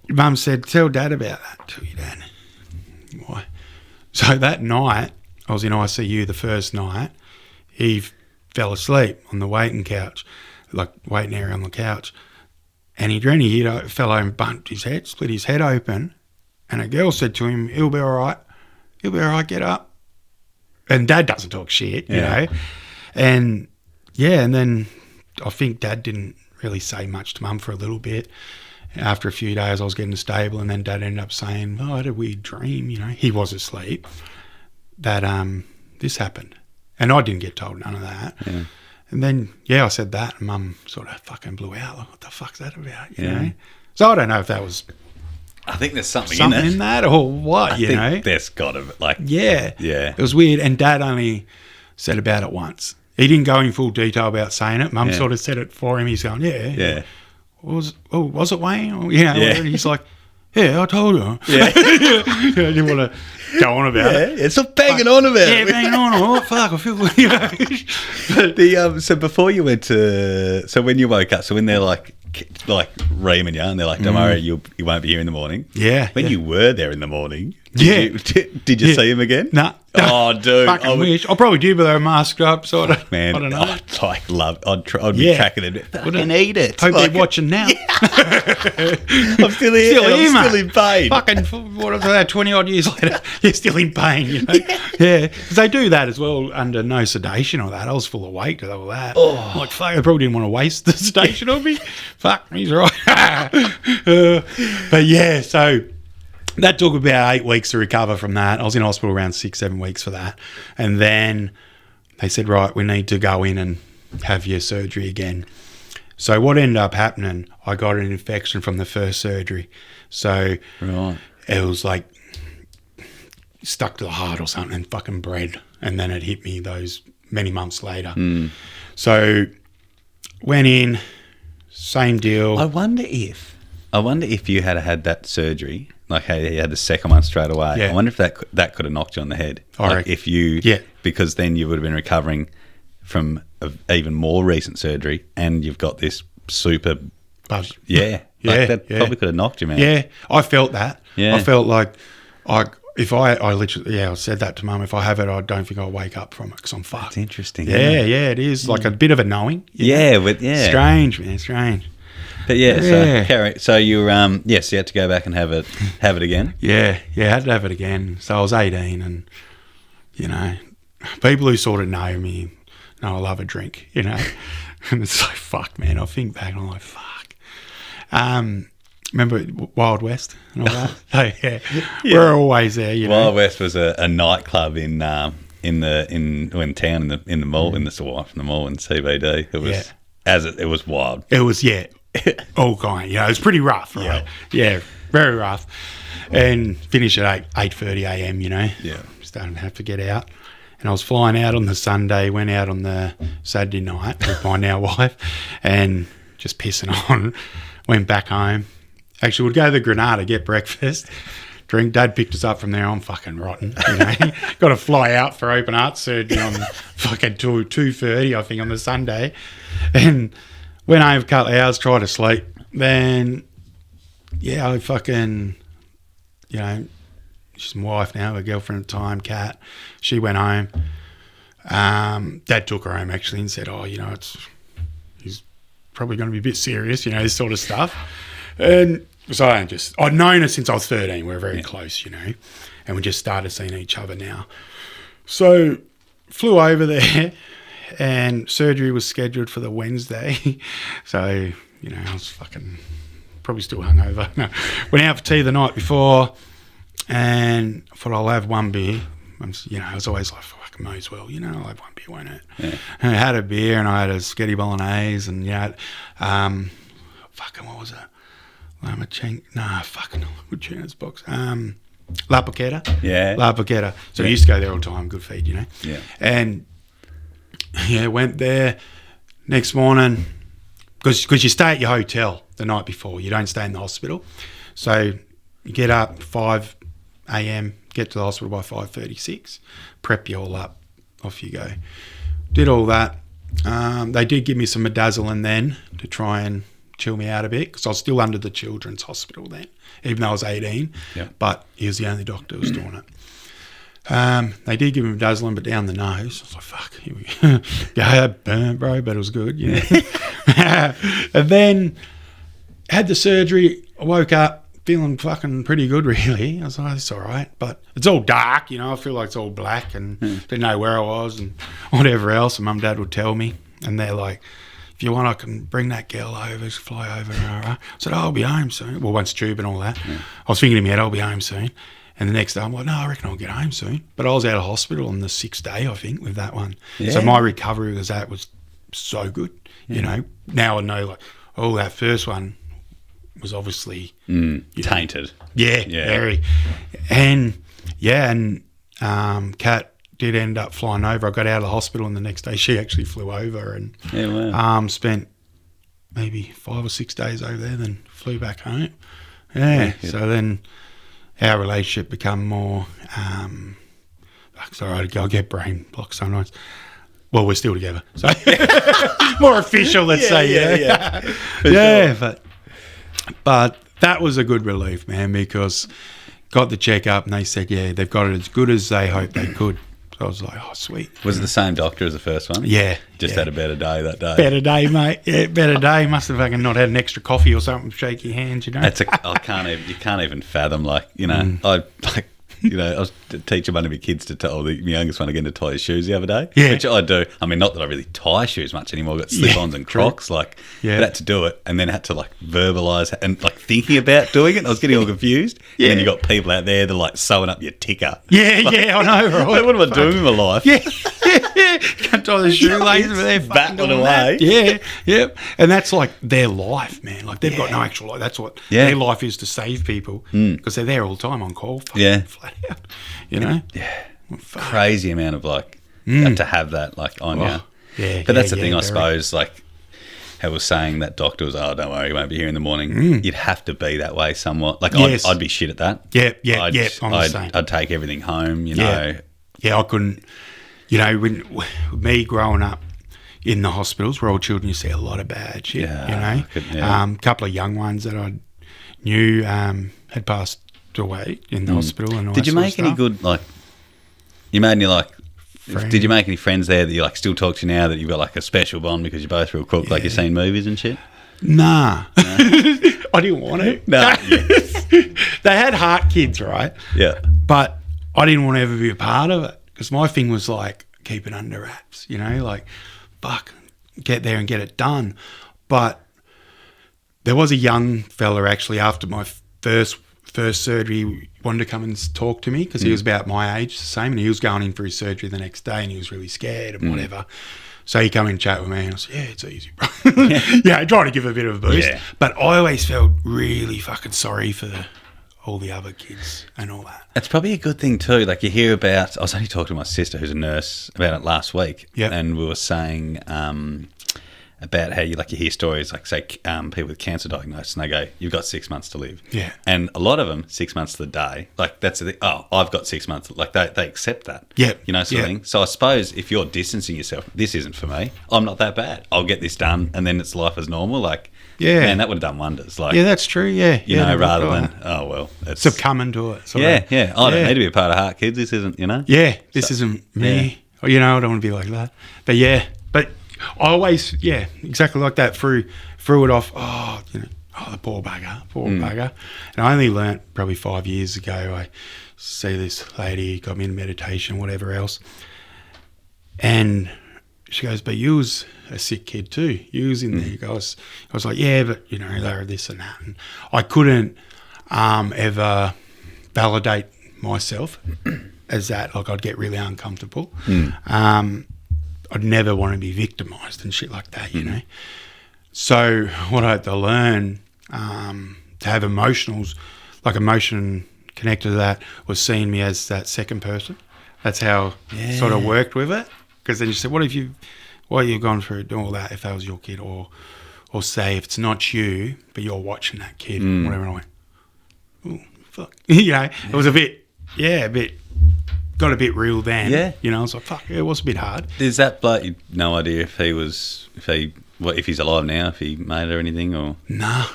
Mum said, "Tell Dad about that." Tell your dad. Why? So that night, I was in ICU. The first night, he fell asleep on the waiting couch, like waiting area on the couch. And he fell over and bumped his head, split his head open. And a girl said to him, he'll be all right. He'll be all right, get up. And Dad doesn't talk shit, you know. And, and then I think Dad didn't really say much to Mum for a little bit. After a few days, I was getting stable, and then Dad ended up saying, I had a weird dream, you know. He was asleep, that this happened. And I didn't get told none of that. Yeah. And then, I said that, and Mum sort of fucking blew out. Like, what the fuck's that about, you know? So I don't know if that was... I think there's something in that or what, you know? I think there's got to be, like... Yeah. It was weird, and Dad only said about it once. He didn't go in full detail about saying it. Mum sort of said it for him. He's going, was it Wayne? Or, he's like... Yeah, I told her. Yeah. I didn't want to go on about it. It's not banging on about it. Yeah, banging on. Oh, fuck, I feel so before you went to... So when you woke up, so when they're like reaming you and they're like, don't worry, you won't be here in the morning. Yeah. When you were there in the morning, did you see him again? Nah. Oh, dude. Fucking wish. I probably did, but they were masked up, so I don't know. I'd be tracking it. Fucking eat it. Hope they're watching now. I'm still here. I'm still in pain. Fucking, what is that, 20 odd years later, you're still in pain, you know? Yeah. Because they do that as well under no sedation or that. I was full awake to all that. Oh. Like, fuck, I probably didn't want to waste the sedation on me. Fuck, he's right. But yeah, so... That took about 8 weeks to recover from that. I was in hospital around 6-7 weeks for that. And then they said, right, we need to go in and have your surgery again. So what ended up happening, I got an infection from the first surgery. So it was like stuck to the heart or something and fucking bred. And then it hit me those many months later. So went in, same deal. I wonder if you had had that surgery... Like, hey, you had the second one straight away. Yeah. I wonder if that could have knocked you on the head. Because then you would have been recovering from even more recent surgery, and you've got this super buzz. That probably could have knocked you, man. Yeah, I felt that. Yeah, I felt like I literally, I said that to Mum. If I have it, I don't think I'll wake up from it because I'm fucked. That's interesting. Yeah, it is like a bit of a knowing. Strange, man, strange. But so you so you had to go back and have it again. Yeah, I had to have it again. So I was 18, and you know, people who sort of know me know I love a drink, you know, and it's like fuck, man. I think back and I'm like fuck. Remember Wild West and all that? We're always there. You know, Wild West was a nightclub in town in the mall in the mall in CBD. It was it was wild. It was all kind, you know, it's pretty rough, right? Yeah, very rough. And finish at 8:30 a.m., you know. Yeah. Starting to have to get out. And I was flying out on the Sunday, went out on the Saturday night with my now wife and just pissing on. Went back home. Actually, we'd go to the Granada, get breakfast, drink. Dad picked us up from there. I'm fucking rotten, you know. Got to fly out for open heart surgery on fucking 2:30, I think, on the Sunday. And went home for a couple of hours, tried to sleep. Then, I fucking, you know, she's my wife now, her girlfriend at the time, Kat. She went home. Dad took her home, actually, and said, you know, he's probably going to be a bit serious, you know, this sort of stuff. And So I'd known her since I was 13. We're very close, you know, and we just started seeing each other now. So flew over there, and surgery was scheduled for the Wednesday. So, you know, I was fucking probably still hungover. No, went out for tea the night before, and I thought I'll have one beer. You know, I was always like, fuck, may as well, you know, I'll have one beer, won't it? Yeah. And I had a beer, and I had a spaghetti bolognese, and, you know, fucking, what was it? Tina's box. La Poqueta. Yeah. La Poqueta. So I used to go there all the time, good feed, you know. Yeah. And, yeah, went there next morning, because you stay at your hotel the night before. You don't stay in the hospital. So you get up 5 a.m., get to the hospital by 5:36, prep you all up, off you go. Did all that. They did give me some midazolam then to try and chill me out a bit, because I was still under the children's hospital then, even though I was 18. Yeah. But he was the only doctor who was doing it. They did give me midazolam, but down the nose. I was like, fuck, here we go. Yeah, burnt, bro, but it was good, you know. And then had the surgery. I woke up feeling fucking pretty good, really. I was like, it's all right. But it's all dark, you know. I feel like it's all black, and didn't know where I was and whatever else. And mum and dad would tell me. And they're like, if you want, I can bring that girl over, fly over. I said, I'll be home soon. Well, once tube and all that. Yeah. I was thinking in my head, I'll be home soon. And the next day, I'm like, no, I reckon I'll get home soon. But I was out of hospital on the 6th day, I think, with that one. Yeah. So my recovery was so good. Yeah. You know, now I know, like, oh, that first one was obviously tainted. Yeah, very. And Kat did end up flying over. I got out of the hospital, and the next day she actually flew over and spent maybe 5 or 6 days over there, then flew back home. Yeah. So then our relationship become more. Sorry, I get brain block sometimes. Well, we're still together, so more official, let's say. Yeah. But that was a good relief, man, because got the checkup and they said, yeah, they've got it as good as they hoped they could. So I was like, oh, sweet. Was it the same doctor as the first one? Yeah. Just had a better day that day. Better day, mate. Yeah, better day. Must have fucking not had an extra coffee or something to shake your hands, you know. You can't even fathom, like, you know, I was teaching one of my kids to tell my youngest one again to tie his shoes the other day. Yeah. Which I do. I mean, not that I really tie shoes much anymore. I've got slip-ons and Crocs. But had to do it, and then had to like verbalise and like thinking about doing it. I was getting all confused. Yeah. And then you got people out there that are like sewing up your ticker. Yeah, I know, right? Like, what am I doing with my life? Yeah. Can't tie the shoelaces, but they're battling away. Yeah, yep. And that's like their life, man. Like they've got no actual life. That's what their life is, to save people, because they're there all the time on call. Flat out, you know. Yeah. Crazy amount of like to have that like on you. Yeah. But that's the thing, I suppose. Like, I was saying, that doctor was, oh, don't worry, you won't be here in the morning. You'd have to be that way somewhat. Like, I'd be shit at that. I'd take everything home, you know. Yeah, I couldn't. You know, when me growing up in the hospitals where all children, you see a lot of bad shit, you know. A couple of young ones that I knew had passed away in the hospital. And all did you make any good, like, you made any, like, did you make any friends there that you, like, still talk to now that you've got, like, a special bond because you're both real cool, like you've seen movies and shit? Nah. I didn't want to. No. They had heart kids, right? Yeah. But I didn't want to ever be a part of it. Because my thing was like, keep it under wraps, you know, like, fuck, get there and get it done. But there was a young fella actually after my first surgery wanted to come and talk to me, because he was about my age, the same, and he was going in for his surgery the next day and he was really scared and whatever. So he come and chat with me and I said, yeah, it's easy, bro. Trying to give a bit of a boost. Yeah. But I always felt really fucking sorry for all the other kids and all that. It's probably a good thing too. Like, you hear about, I was only talking to my sister who's a nurse about it last week, and we were saying about how you hear stories like, say, people with cancer diagnosis, and they go, you've got 6 months to live. Yeah. And a lot of them, 6 months to the day, like, that's the thing, oh, I've got 6 months. Like, they accept that. Yeah. You know, sort of thing. So I suppose if you're distancing yourself, this isn't for me, I'm not that bad, I'll get this done, and then it's life as normal. Like, man, that would have done wonders. Like, that's true. Yeah. You know, rather than, oh, well, it's succumbing to it. I don't need to be a part of Heart Kids. This isn't, you know. Yeah. This isn't me. Yeah. You know, I don't want to be like that. But I always, exactly like that, threw it off. Oh, you know, Oh, the poor bugger. And I only learnt probably 5 years ago. I see this lady, got me in meditation, whatever else. And she goes, but you was a sick kid too. You was in there. I was like, yeah, but, you know, they were this and that. And I couldn't ever validate myself as that. Like, I'd get really uncomfortable. I'd never want to be victimised and shit like that, you know. So what I had to learn to have emotionals, like emotion connected to that, was seeing me as that second person. That's how I sort of worked with it. Because then you said, why you've gone through doing all that if that was your kid? Or say if it's not you, but you're watching that kid, whatever. And I went, oh, fuck. You know, it was a bit, got a bit real then. Yeah. You know, I was like, fuck, it was a bit hard. Is that bloke, no idea if he's alive now, if he made it or anything, or? Nah.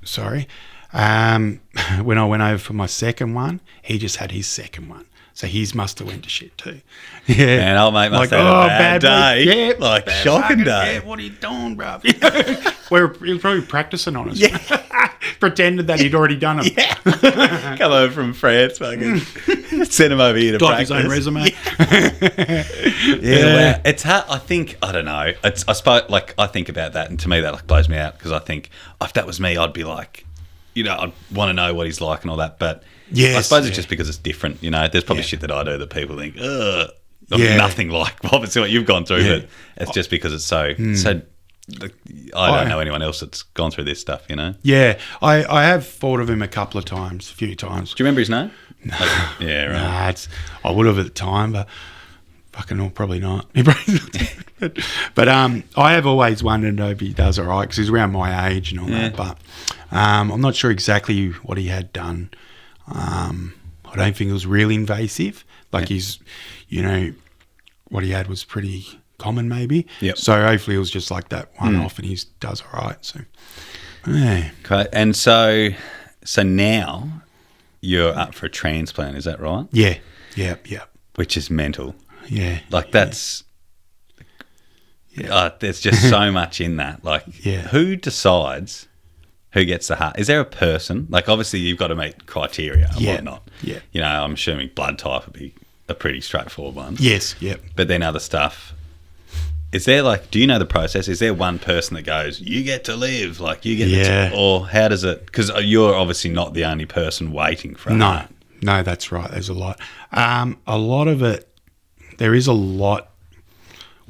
Sorry. When I went over for my second one, he just had his second one. So his must have went to shit too. Yeah. Man, old mate must have a bad day. Yeah. Like, shocking day. Yeah, what are you doing, bruv? He was probably practicing on us. Yeah. Pretended that he'd already done it. Yeah. Come over from France, fucking send him over here to practice. His own resume. Well, it's hard. I don't know. I suppose, like, I think about that, and to me that like blows me out, because I think if that was me, I'd be like, you know, I'd want to know what he's like and all that, but I suppose it's just because it's different. You know, there's probably shit that I do that people think, nothing like obviously what you've gone through, but it's just because it's so. I don't know anyone else that's gone through this stuff. You know. Yeah, I have thought of him a few times. Do you remember his name? No. Like, yeah, right. I would have at the time, but fucking probably not. But I have always wondered if he does all right, because he's around my age and all that. But I'm not sure exactly what he had done. I don't think it was really invasive. Like he's, you know, what he had was pretty common maybe. Yep. So hopefully it was just like that one off and he does all right. So, yeah. Okay. And so now you're up for a transplant, is that right? Yeah. Which is mental. Yeah. Like that's... there's just so much in that. Like, who decides who gets the heart? Is there a person? Like, obviously, you've got to meet criteria and whatnot. Yeah. You know, I'm assuming blood type would be a pretty straightforward one. Yes, yep. But then other stuff. Is there, like, do you know the process? Is there one person that goes, you get to live, like, you get to... Or how does it... Because you're obviously not the only person waiting for a heart. No, that's right. There's a lot. A lot of it, there is a lot...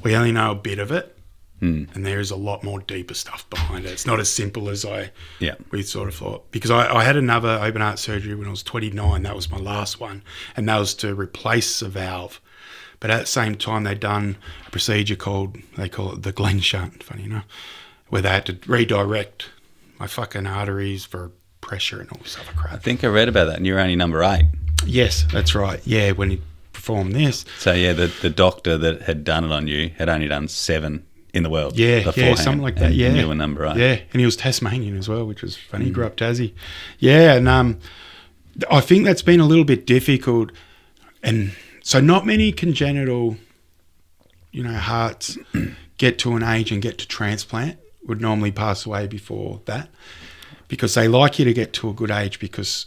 We only know a bit of it, and there is a lot more deeper stuff behind it. It's not as simple as we sort of thought. Because I had another open heart surgery when I was 29. That was my last one, and that was to replace a valve. But at the same time, they'd done a procedure they call it the Glen shunt, funny enough, where they had to redirect my fucking arteries for pressure and all this other crap. I think I read about that, and you're only number 8. Yes, that's right. Yeah, when you perform this. So, the doctor that had done it on you had only done 7 in the world. Yeah, something like that, and you were number 8. Yeah, and he was Tasmanian as well, which was funny. He grew up Tassie. Yeah, and I think that's been a little bit difficult. And so not many congenital, hearts get to an age and get to transplant, would normally pass away before that, because they like you to get to a good age because,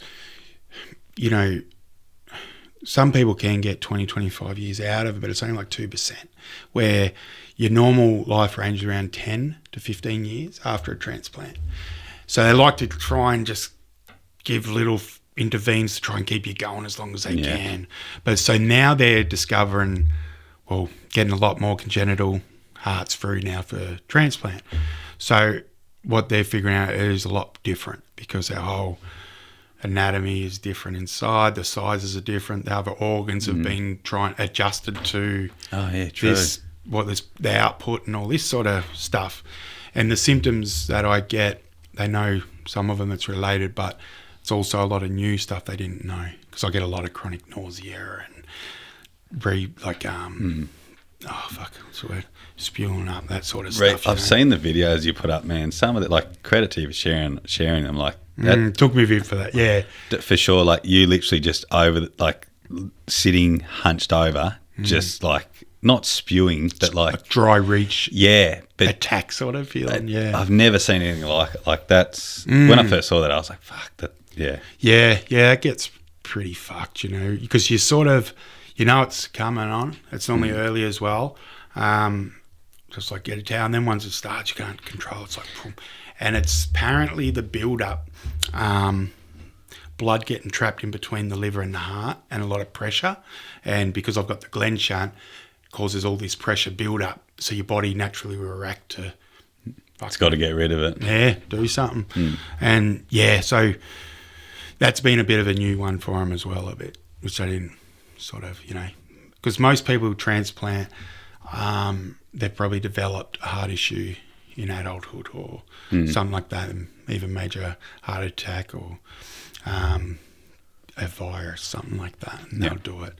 some people can get 20, 25 years out of it, but it's only like 2%, where your normal life range is around 10 to 15 years after a transplant. So they like to try and just give little intervenes to try and keep you going as long as they can. But so now they're discovering, getting a lot more congenital hearts through now for transplant. So what they're figuring out is a lot different because our whole anatomy is different inside, the sizes are different, the other organs have been adjusted to the output and all this sort of stuff. And the symptoms that I get, they know some of them it's related, but it's also a lot of new stuff they didn't know, because I get a lot of chronic nausea and what's the word? Spewing up, that sort of stuff. I've seen the videos you put up, man. Some of it, like, credit to you for sharing them. Like, that, took me a bit for that, yeah. For sure, like, you literally just sitting hunched over, just like not spewing, but like dry reach but attack sort of feeling. Yeah, I've never seen anything like it. Like that's when I first saw that, I was like, "Fuck that!" Yeah, it gets pretty fucked, because you sort of, it's coming on. It's normally early as well. Just like get it down. Then once it starts, you can't control. It's like, boom. And it's apparently the build up, blood getting trapped in between the liver and the heart, and a lot of pressure. And because I've got the Glen shunt, it causes all this pressure build up. So your body naturally will react to. It's got to get rid of it. Yeah, do something. And so that's been a bit of a new one for him as well, a bit, which I didn't sort of, because most people who transplant, they've probably developed a heart issue in adulthood or something like that, even major heart attack or a virus, something like that, and they'll do it.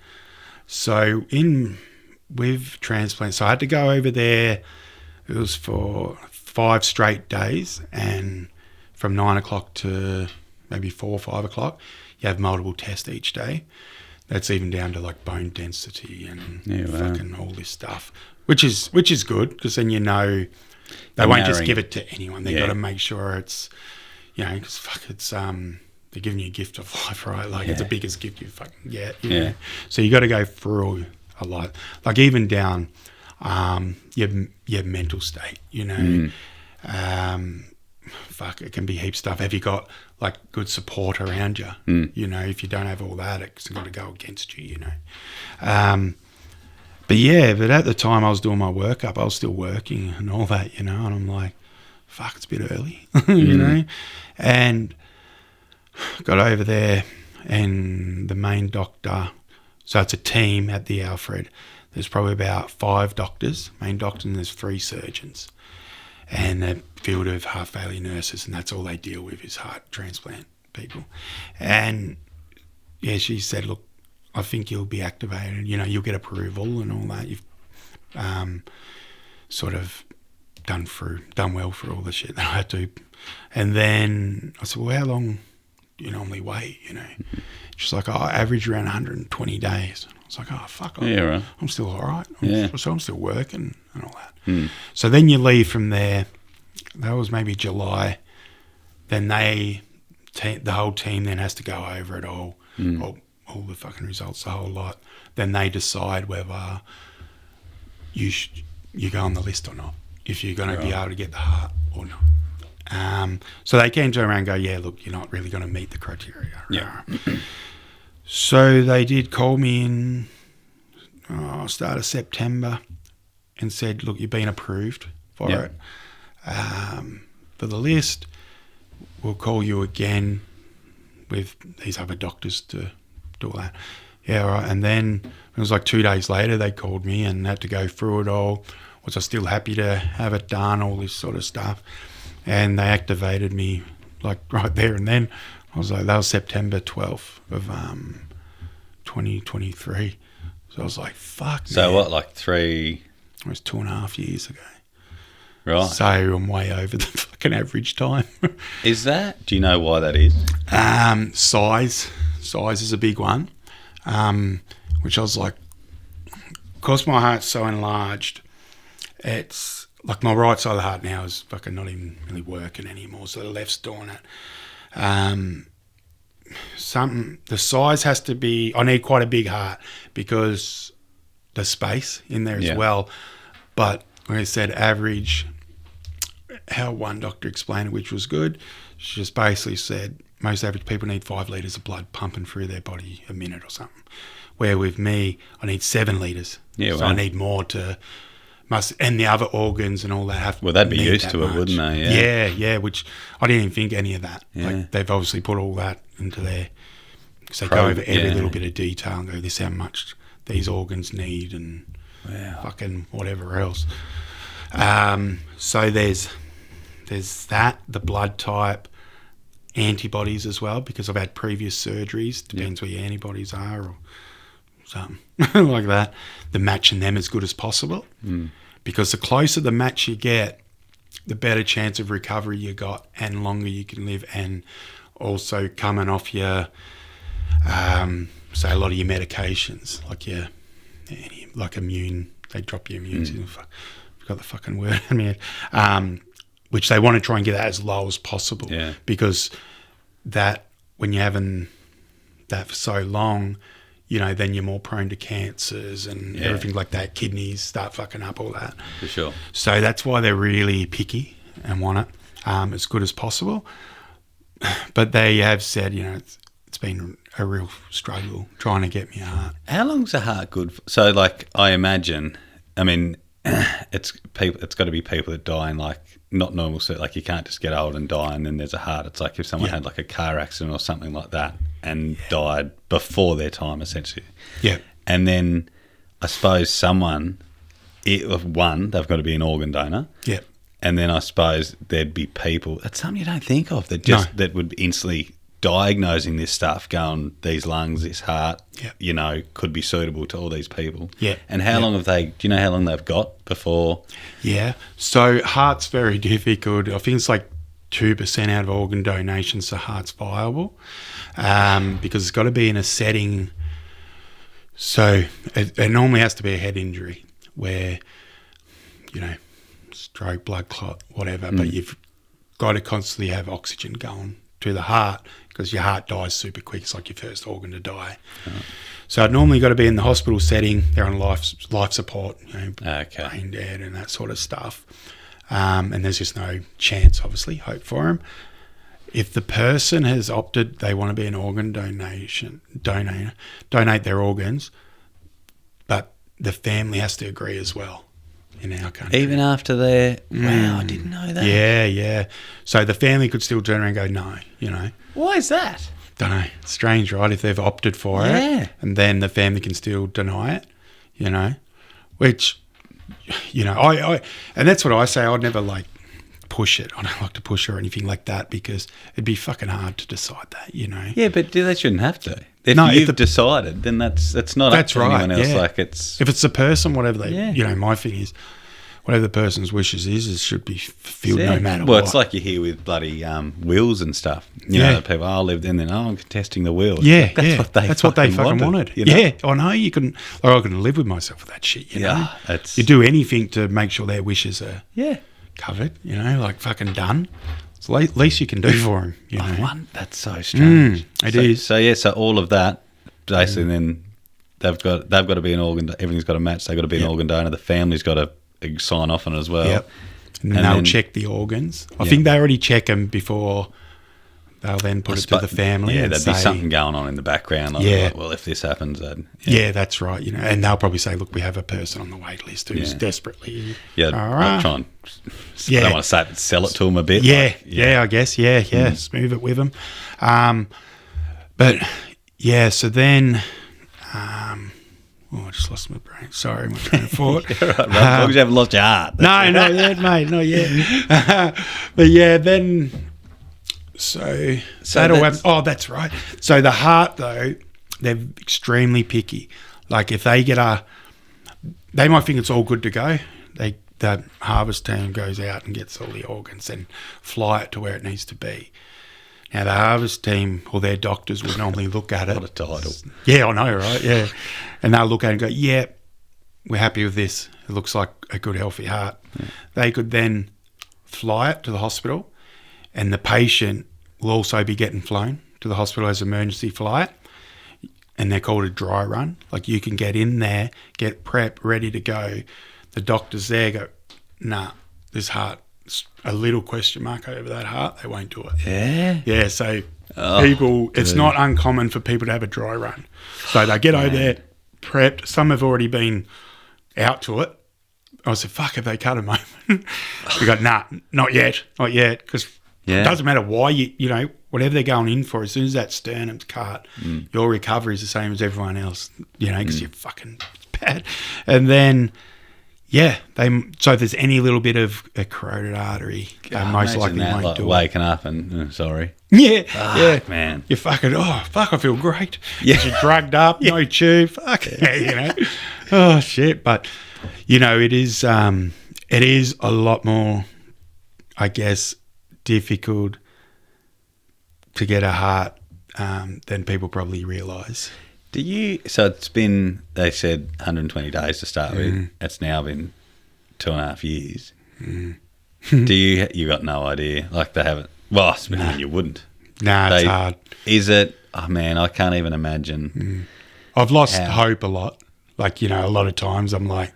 So with transplant, so I had to go over there. It was for 5 straight days, and from 9 o'clock to maybe 4 or 5 o'clock, you have multiple tests each day. That's even down to like bone density and fucking all this stuff, which is good, because then they won't just give it to anyone. They've got to make sure it's, because it's they're giving you a gift of life, right? Like it's the biggest gift you fucking get. So you got to go through a lot, like even down your mental state. It can be heaps stuff. Have you got like good support around you? If you don't have all that, it's got to go against you. But at the time I was doing my workup, I was still working and all that, and I'm like, fuck, it's a bit early, and got over there, and the main doctor, so it's a team at the Alfred. There's probably about 5 doctors, main doctor, and there's 3 surgeons, and a field of heart failure nurses, and that's all they deal with is heart transplant people. And she said, look, I think you'll be activated, you'll get approval and all that. You've sort of done well for all the shit that I had to. And then I said, well, how long do you normally wait, She's like, I average around 120 days. I was like, oh, fuck, I'm still all right. So I'm still working and all that. So then you leave from there. That was maybe July. Then the whole team then has to go over it all the fucking results, the whole lot. Then they decide whether you go on the list or not, if you're going to be able to get the heart or not. So they can turn around and go, yeah, look, you're not really going to meet the criteria. Yeah. So they did call me in start of September and said, look, you've been approved for it. For the list, we'll call you again with these other doctors to do all that. Yeah, right. And then it was like 2 days later, they called me and had to go through it all. Was I still happy to have it done, all this sort of stuff? And they activated me like right there and then. I was like, that was September 12th of 2023. So I was like, fuck. So what, like 3? It was 2.5 years ago. Right. So I'm way over the fucking average time. Is that? Do you know why that is? Size. Size is a big one. Which I was like, because my heart's so enlarged, it's like my right side of the heart now is fucking not even really working anymore. So the left's doing it. The size has to be, I need quite a big heart because there's space in there as well. But like I said, average, how one doctor explained it, which was good, she just basically said most average people need 5 litres of blood pumping through their body a minute or something. Where with me, I need 7 litres. So I need more and the other organs and all that have. Well, they'd be used to it, wouldn't they? Yeah. Which I didn't even think any of that. Yeah. Like they've obviously put all that into their. Because they go over every little bit of detail and go, this is how much these organs need and fucking whatever else. So there's that, the blood type, antibodies as well, because I've had previous surgeries. Depends where your antibodies are or something like that. The matching them as good as possible, because the closer the match you get, the better chance of recovery you got and longer you can live, and also coming off your say a lot of your medications, like your like immune They drop your immune system. I've got the fucking word in my head. Which they want to try and get that as low as possible. Yeah. Because that, when you're having that for so long, you know, then you're more prone to cancers and everything like that. Kidneys start fucking up, all that. For sure. So that's why they're really picky and want it as good as possible. But they have said, you know, it's been a real struggle trying to get me a heart. How long's a heart good for? So, like, I imagine, I mean, it's got to be people that die in, like, not normal, so like you can't just get old and die and then there's a heart. It's like if someone had like a car accident or something like that and died before their time, essentially. Yeah. And then I suppose one, they've got to be an organ donor. Yeah. And then I suppose there'd be people, that's something you don't think of, that that would instantly diagnosing this stuff, going, these lungs, this heart, you know, could be suitable to all these people. Yeah. And how long have do you know how long they've got before? Yeah. So heart's very difficult. I think it's like 2% out of organ donations, the heart's viable, because it's got to be in a setting. So it normally has to be a head injury where, you know, stroke, blood clot, whatever, but you've got to constantly have oxygen going to the heart because your heart dies super quick. It's like your first organ to die. So I'd normally got to be in the hospital setting. They're on life support, you know, brain dead and that sort of stuff. And there's just no chance, obviously, hope for them. If the person has opted they want to be an organ donate their organs, but the family has to agree as well in our country. Even after they're... Wow, I didn't know that. Yeah, yeah. So the family could still turn around and go, no, you know. Why is that? Don't know. It's strange, right? If they've opted for it, and then the family can still deny it, you know, which, you know, I and that's what I say. I'd never like push it. I don't like to push or anything like that because it'd be fucking hard to decide that, you know. Yeah, but they shouldn't have to. If you've decided, then that's not up to anyone else. Yeah. Like it's if it's the person, whatever they, you know, my thing is, whatever the person's wishes is, it should be fulfilled no matter what. Well, it's like you hear with bloody wills and stuff. You know, people, I lived in, then I'm contesting the will. Yeah, that's what they fucking wanted. You know? Yeah, I know you can. Like, I couldn't live with myself with that shit. You know, you do anything to make sure their wishes are covered. You know, like fucking done. It's the least you can do for them. You know, that's so strange. It is. So all of that basically then they've got to be an organ. Everything's got to match. They've got to be an organ donor. The family's got to sign off on it as well. Yep. And then they'll check the organs. I think they already check them before they'll then put it to the family. Yeah, and there'd be something going on in the background. Like, well, if this happens, then... Yeah, that's right. You know, and they'll probably say, look, we have a person on the wait list who's desperately... Yeah, I'll try and... I don't want to say it, sell it to them a bit. Yeah, I guess. Yeah, smooth it with them. But, yeah, so then... I just lost my brain. Sorry, my train of thought. Right, as long as you haven't lost your heart. No, not yet, mate. Not yet. But yeah, then... So that'll happen. Oh, that's right. So the heart, though, they're extremely picky. Like if they get they might think it's all good to go. The harvest team goes out and gets all the organs and fly it to where it needs to be. Now, the harvest team or their doctors would normally look at it. What a title. Yeah, I know, right? Yeah. And they'll look at it and go, yeah, we're happy with this. It looks like a good, healthy heart. Yeah. They could then fly it to the hospital and the patient will also be getting flown to the hospital as an emergency flight. And they're called a dry run. Like you can get in there, get prep, ready to go. The doctors there go, nah, this heart, a little question mark over that heart, they won't do it. Yeah? Yeah, so people, it's not uncommon for people to have a dry run. So they get over there, prepped. Some have already been out to it. I said, fuck, have they cut them open? We go, nah, not yet. Because it doesn't matter why you know, whatever they're going in for, as soon as that sternum's cut, your recovery is the same as everyone else, you know, because you're fucking bad. And then... Yeah, so if there's any little bit of a corroded artery, they most likely won't do it. Waking up and, sorry. Yeah, man. You're fucking, fuck, I feel great. Yeah. You're drugged up, no tube, fuck, you know. Oh, shit. But, you know, it is a lot more, I guess, difficult to get a heart than people probably realise. So it's been, they said 120 days to start with. It's now been 2.5 years. You got no idea? Like they haven't, well, I mean, you wouldn't. Nah, it's hard. Is it, oh man, I can't even imagine. I've lost hope a lot. Like, a lot of times I'm like,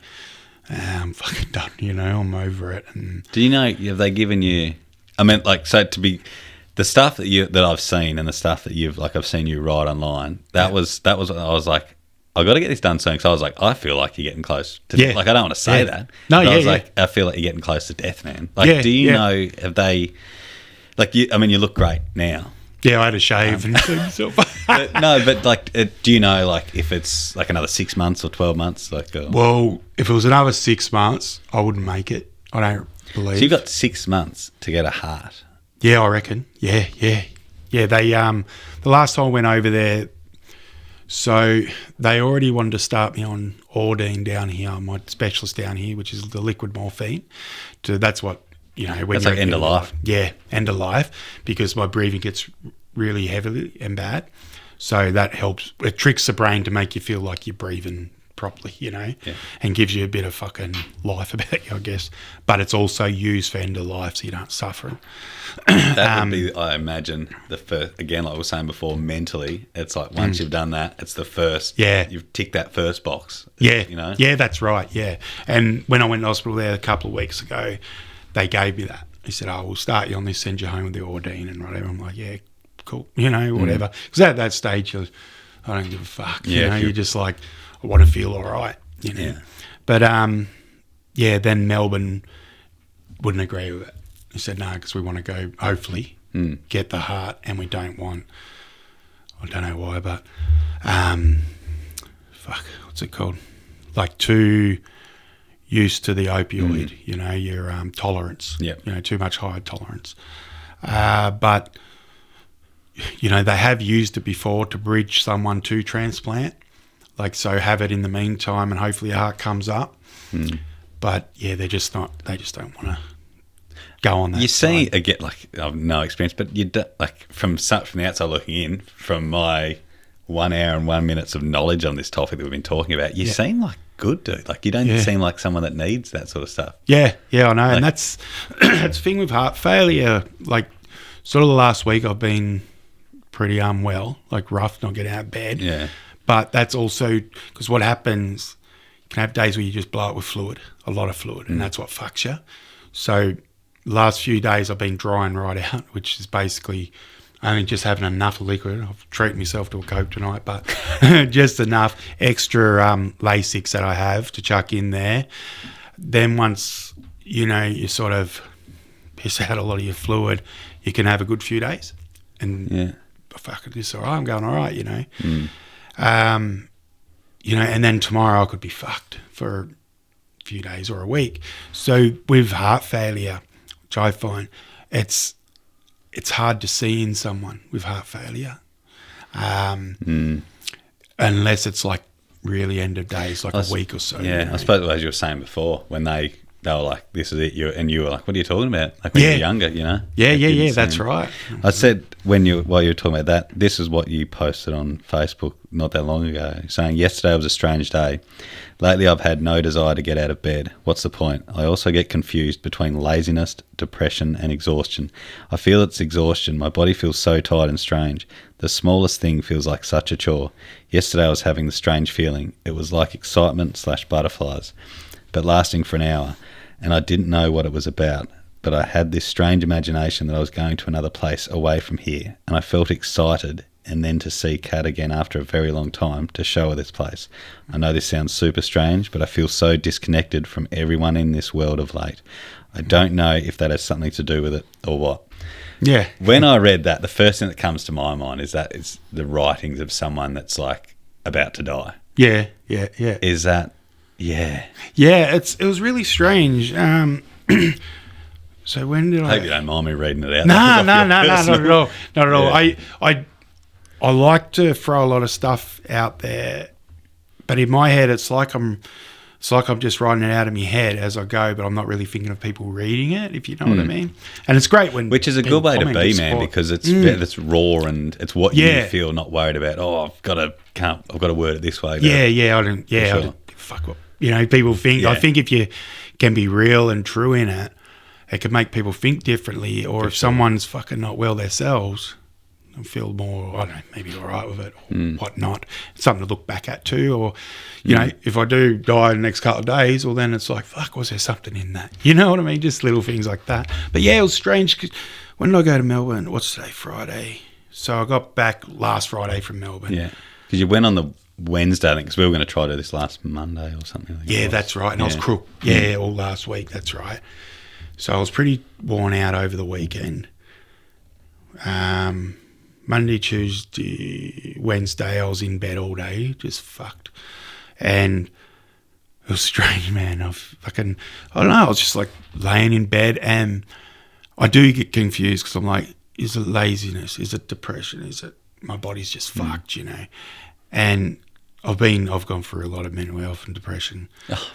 I'm fucking done, I'm over it. And do you know, have they given you, I mean, like, so to be, the stuff that I've seen and the stuff that I've seen you write online, that was I was like, I got to get this done soon, because I was like, I feel like you're getting close to death. Like, I don't want to say that. No, I was like, I feel like you're getting close to death, man. Like, do you know, have they, like, you look great now. Yeah, I had a shave and stuff. but like, do you know, like, if it's like another 6 months or 12 months? Like, well, if it was another 6 months, I wouldn't make it. I don't believe. So you got 6 months to get a heart. Yeah, I reckon. Yeah. They the last time I went over there, so they already wanted to start me on Ordine down here, my specialist down here, which is the liquid morphine. So that's what when that's like end of life. Yeah, end of life, because my breathing gets really heavy and bad. So that helps. It tricks the brain to make you feel like you're breathing properly, and gives you a bit of fucking life about you, I guess. But it's also used for end of life, so you don't suffer. That would be, I imagine, the first, again, like I was saying before, mentally, it's like once you've done that, it's the first, you've ticked that first box. Yeah, yeah, that's right, yeah. And when I went to hospital there a couple of weeks ago, they gave me that. He said, we'll start you on this, send you home with the Ordine and whatever. I'm like, yeah, cool, whatever. Because at that stage, I don't give a fuck, you're just like, I want to feel all right, Yeah. But, then Melbourne wouldn't agree with it. He said, no, because we want to go, hopefully, get the heart, and we don't want, I don't know why, but, what's it called? Like too used to the opioid, your tolerance, too much high tolerance. But, they have used it before to bridge someone to transplant. Like, so have it in the meantime and hopefully your heart comes up. But, they just don't want to go on that. You see, again, like, I've no experience, but you do, like, from the outside looking in, from my 1 hour and 1 minute of knowledge on this topic that we've been talking about, you seem like good, dude. Like, you don't seem like someone that needs that sort of stuff. Yeah, I know. Like, and that's the thing with heart failure. Like, sort of the last week I've been pretty unwell, like rough, not getting out of bed. Yeah. But that's also because what happens, you can have days where you just blow it with fluid, a lot of fluid, and that's what fucks you. So the last few days I've been drying right out, which is basically only just having enough liquid. I've treated myself to a Coke tonight, but just enough extra Lasix that I have to chuck in there. Then once, you sort of piss out a lot of your fluid, you can have a good few days. And fuck it, it's all right, I'm going all right, and then tomorrow I could be fucked for a few days or a week. So with heart failure, which I find it's hard to see in someone with heart failure, unless it's like really end of days, like a week or so. Yeah, I suppose as you were saying before, when they were like, "This is it," you were like, "What are you talking about?" Like when you were younger, Yeah, that's right. I said while you were talking about that, this is what you posted on Facebook not that long ago, saying, "Yesterday was a strange day. Lately, I've had no desire to get out of bed. What's the point? I also get confused between laziness, depression, and exhaustion. I feel it's exhaustion. My body feels so tired and strange. The smallest thing feels like such a chore. Yesterday, I was having the strange feeling. It was like excitement/butterflies, but lasting for an hour, and I didn't know what it was about. But I had this strange imagination that I was going to another place away from here, and I felt excited, and then to see Kat again after a very long time, to show her this place. I know this sounds super strange, but I feel so disconnected from everyone in this world of late. I don't know if that has something to do with it or what." Yeah. When I read that, the first thing that comes to my mind is that it's the writings of someone that's like about to die. Yeah. Is that, yeah. Yeah, it was really strange. So when did I hope you don't mind me reading it out. No, not at all. Not at all. Yeah. I like to throw a lot of stuff out there, but in my head, it's like I'm It's like I'm just writing it out of my head as I go, but I'm not really thinking of people reading it, if you know what I mean. And it's great when... Which is a good way to be, man, because it's raw and it's what you feel, not worried about, I've got to word it this way. I don't fuck what... people think... I think if you can be real and true in it, it can make people think differently, or if someone's fucking not well themselves... and feel more, I don't know, maybe all right with it or whatnot. It's something to look back at too. Or, you know, if I do die in the next couple of days, well, then it's like, fuck, was there something in that? You know what I mean? Just little things like that. But yeah, it was strange. 'Cause when did I go to Melbourne? What's today? Friday. So I got back last Friday from Melbourne. Yeah. Because you went on the Wednesday, I think, because we were going to try to do this last Monday or something. I think yeah, that's right. And I was crook. Yeah, all last week. That's right. So I was pretty worn out over the weekend. Monday, Tuesday, Wednesday, I was in bed all day, just fucked. And it was strange, man. I don't know, I was just like laying in bed, and I do get confused because I'm like, is it laziness? Is it depression? Is it my body's just fucked, you know? And I've gone through a lot of mental health and depression,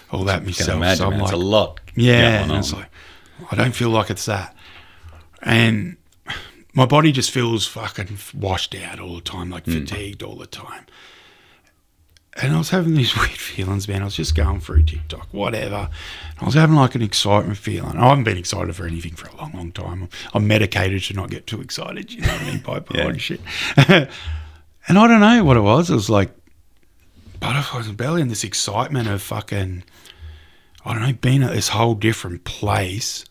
all that myself. Imagine, so I'm man, like, it's a lot. Yeah, and it's like, I don't feel like it's that. And my body just feels fucking washed out all the time, like fatigued all the time. And I was having these weird feelings, man. I was just going through TikTok, whatever. And I was having like an excitement feeling. I haven't been excited for anything for a long, long time. I'm medicated to not get too excited, you know what I mean? Bipolar and shit. And I don't know what it was. It was like butterflies in the belly and this excitement of fucking, I don't know, being at this whole different place.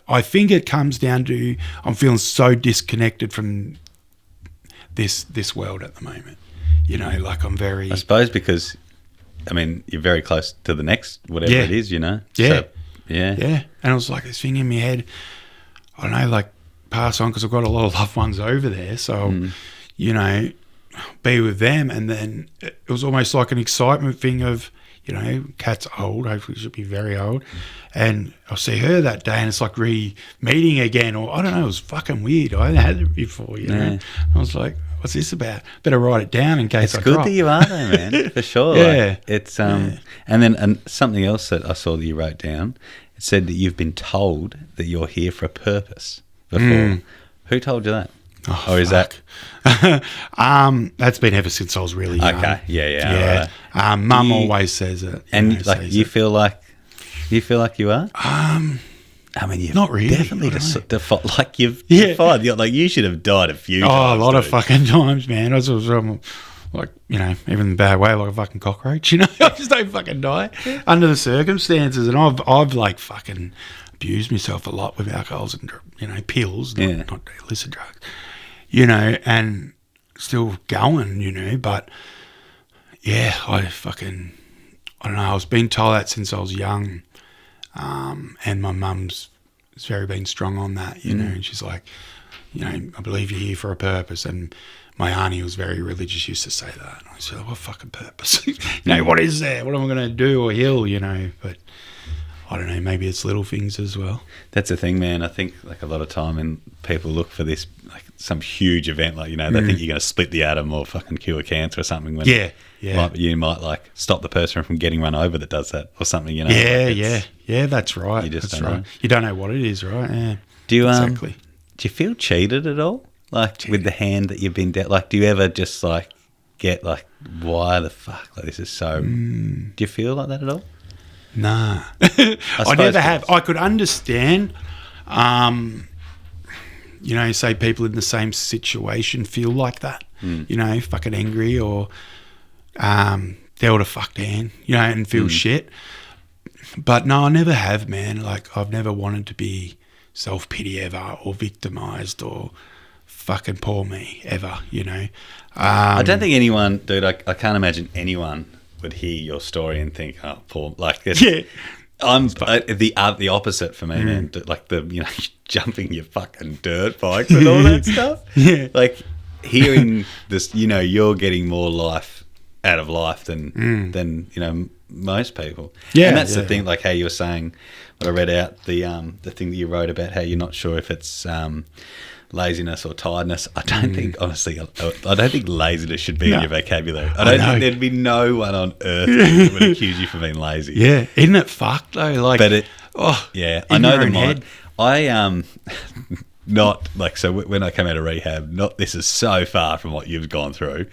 I think it comes down to I'm feeling so disconnected from this world at the moment. You know, like I'm very... I suppose because, I mean, you're very close to the next, whatever it is, you know? Yeah. So, yeah. Yeah. And it was like this thing in my head, I don't know, like pass on because I've got a lot of loved ones over there. So, you know, be with them. And then it was almost like an excitement thing of, you know, Kat's old, hopefully she'll be very old. And I'll see her that day and it's like re-meeting again, or I don't know, it was fucking weird. I hadn't had it before, you know. I was like, what's this about? Better write it down in case I drop. It's good that you are though, man, for sure. Yeah. Like, it's, and then something else that I saw that you wrote down, it said that you've been told that you're here for a purpose before. Who told you that? Oh, or is that... that's been ever since I was really young. Okay, yeah. Right. Mum always says it. And like you feel like you are? I mean, you've not really. Definitely defied. Like you've defied. Like you should have died a few times. A lot of fucking times, man. I was like, you know, even in a bad way, like a fucking cockroach. You know, I just don't fucking die under the circumstances. And I've like fucking abused myself a lot with alcohols and, you know, pills, not illicit drugs. You know, and still going, you know, but yeah, I don't know, I was being told that since I was young, and my mum's very been strong on that, you know, and she's like, you know, I believe you're here for a purpose, and my auntie was very religious, used to say that, and I said, what fucking purpose? You know, what is there? What am I going to do or heal, you know, but I don't know, maybe it's little things as well. That's the thing, man. I think like a lot of time when people look for this, like some huge event, like, you know, they think you're going to split the atom or fucking cure cancer or something. When you might like stop the person from getting run over that does that or something, you know. Yeah, that's right. You just that's don't right. know. You don't know what it is, right? Yeah. Do you exactly. Do you feel cheated at all? Like with the hand that you've been dealt? Like, do you ever just like get like, why the fuck? Like this is so. Do you feel like that at all? Nah, I never have. I could understand, you know, say people in the same situation feel like that, you know, fucking angry or dealt a fucked hand, you know, and feel shit. But no, I never have, man. Like, I've never wanted to be self-pity ever or victimised or fucking poor me ever, you know. I don't think anyone, dude, I can't imagine anyone would hear your story and think, oh, poor, like this. Yeah. I'm the opposite for me, man. Like the, you know, jumping your fucking dirt bike and all that stuff. Yeah. Like hearing this, you know, you're getting more life out of life than you know, most people. Yeah. And that's the thing, like how you were saying, what I read out, the thing that you wrote about how you're not sure if it's laziness or tiredness. I don't think, honestly, I don't think laziness should be in your vocabulary. I I don't know. think there'd be no one on earth that would accuse you for being lazy. Yeah, isn't it fucked though? Like, But in I know your the own mind. head. I not like, so when I came out of rehab, this is so far from what you've gone through,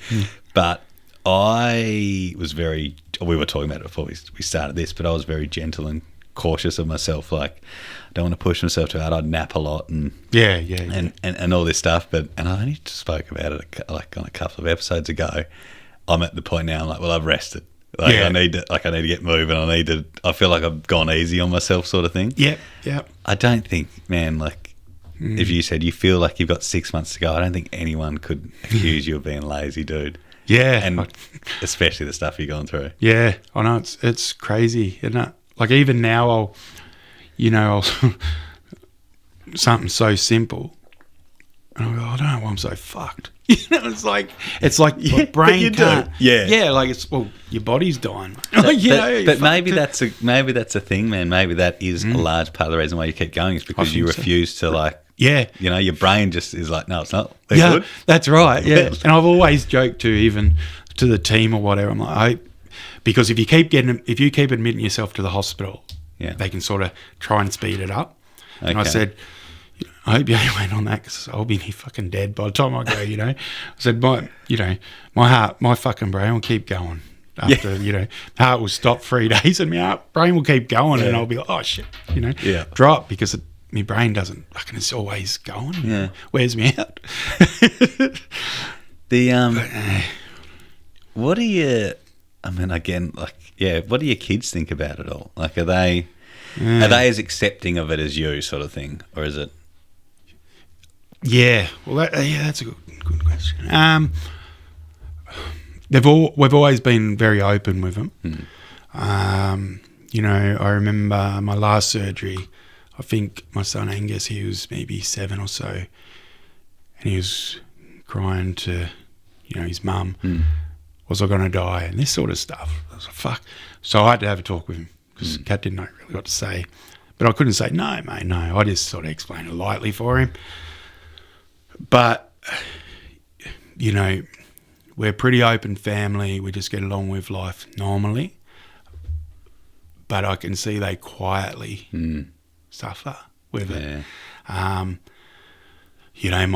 but I was we were talking about it before we started this, but I was very gentle and cautious of myself. Like, I don't want to push myself too hard. I'd nap a lot and all this stuff. And I only spoke about it like on a couple of episodes ago. I'm at the point now. I'm like, well, I've rested. Like, I need to get moving. I feel like I've gone easy on myself, sort of thing. Yep. I don't think, man, like, if you said you feel like you've got 6 months to go, I don't think anyone could accuse you of being lazy, dude. Yeah. And especially the stuff you're going through. Yeah, I know it's crazy, isn't it? Like, even now, I'll something so simple, and I go, I don't know why I'm so fucked. It's like my brain you can't. do. Yeah. Like, your body's dying. But maybe that's a thing, man. Maybe that is a large part of the reason why you keep going is because you refuse to, like. Yeah. Your brain just is like, no, it's not. Yeah, good. that's right. Yeah. And I've always joked to even to the team or whatever. I'm like, because if you keep admitting yourself to the hospital, they can sort of try and speed it up. Okay. And I said, I hope you ain't waiting on that because I'll be near fucking dead by the time I go. I said, my fucking brain will keep going. After, heart will stop 3 days and my brain will keep going and I'll be like, oh shit, drop because my brain doesn't fucking, it's always going. Yeah. Wears me out. What do you, what do your kids think about it all? Like, are they as accepting of it as you, sort of thing? Or is it? Yeah. Well, that's a good question. We've always been very open with them. I remember my last surgery, I think my son Angus, he was maybe 7 or so, and he was crying to, his mum, was I going to die, and this sort of stuff. I was like, fuck. So I had to have a talk with him because Kat didn't know really what to say. But I couldn't say, no, mate, no. I just sort of explained it lightly for him. But, we're a pretty open family. We just get along with life normally. But I can see they quietly suffer with it. My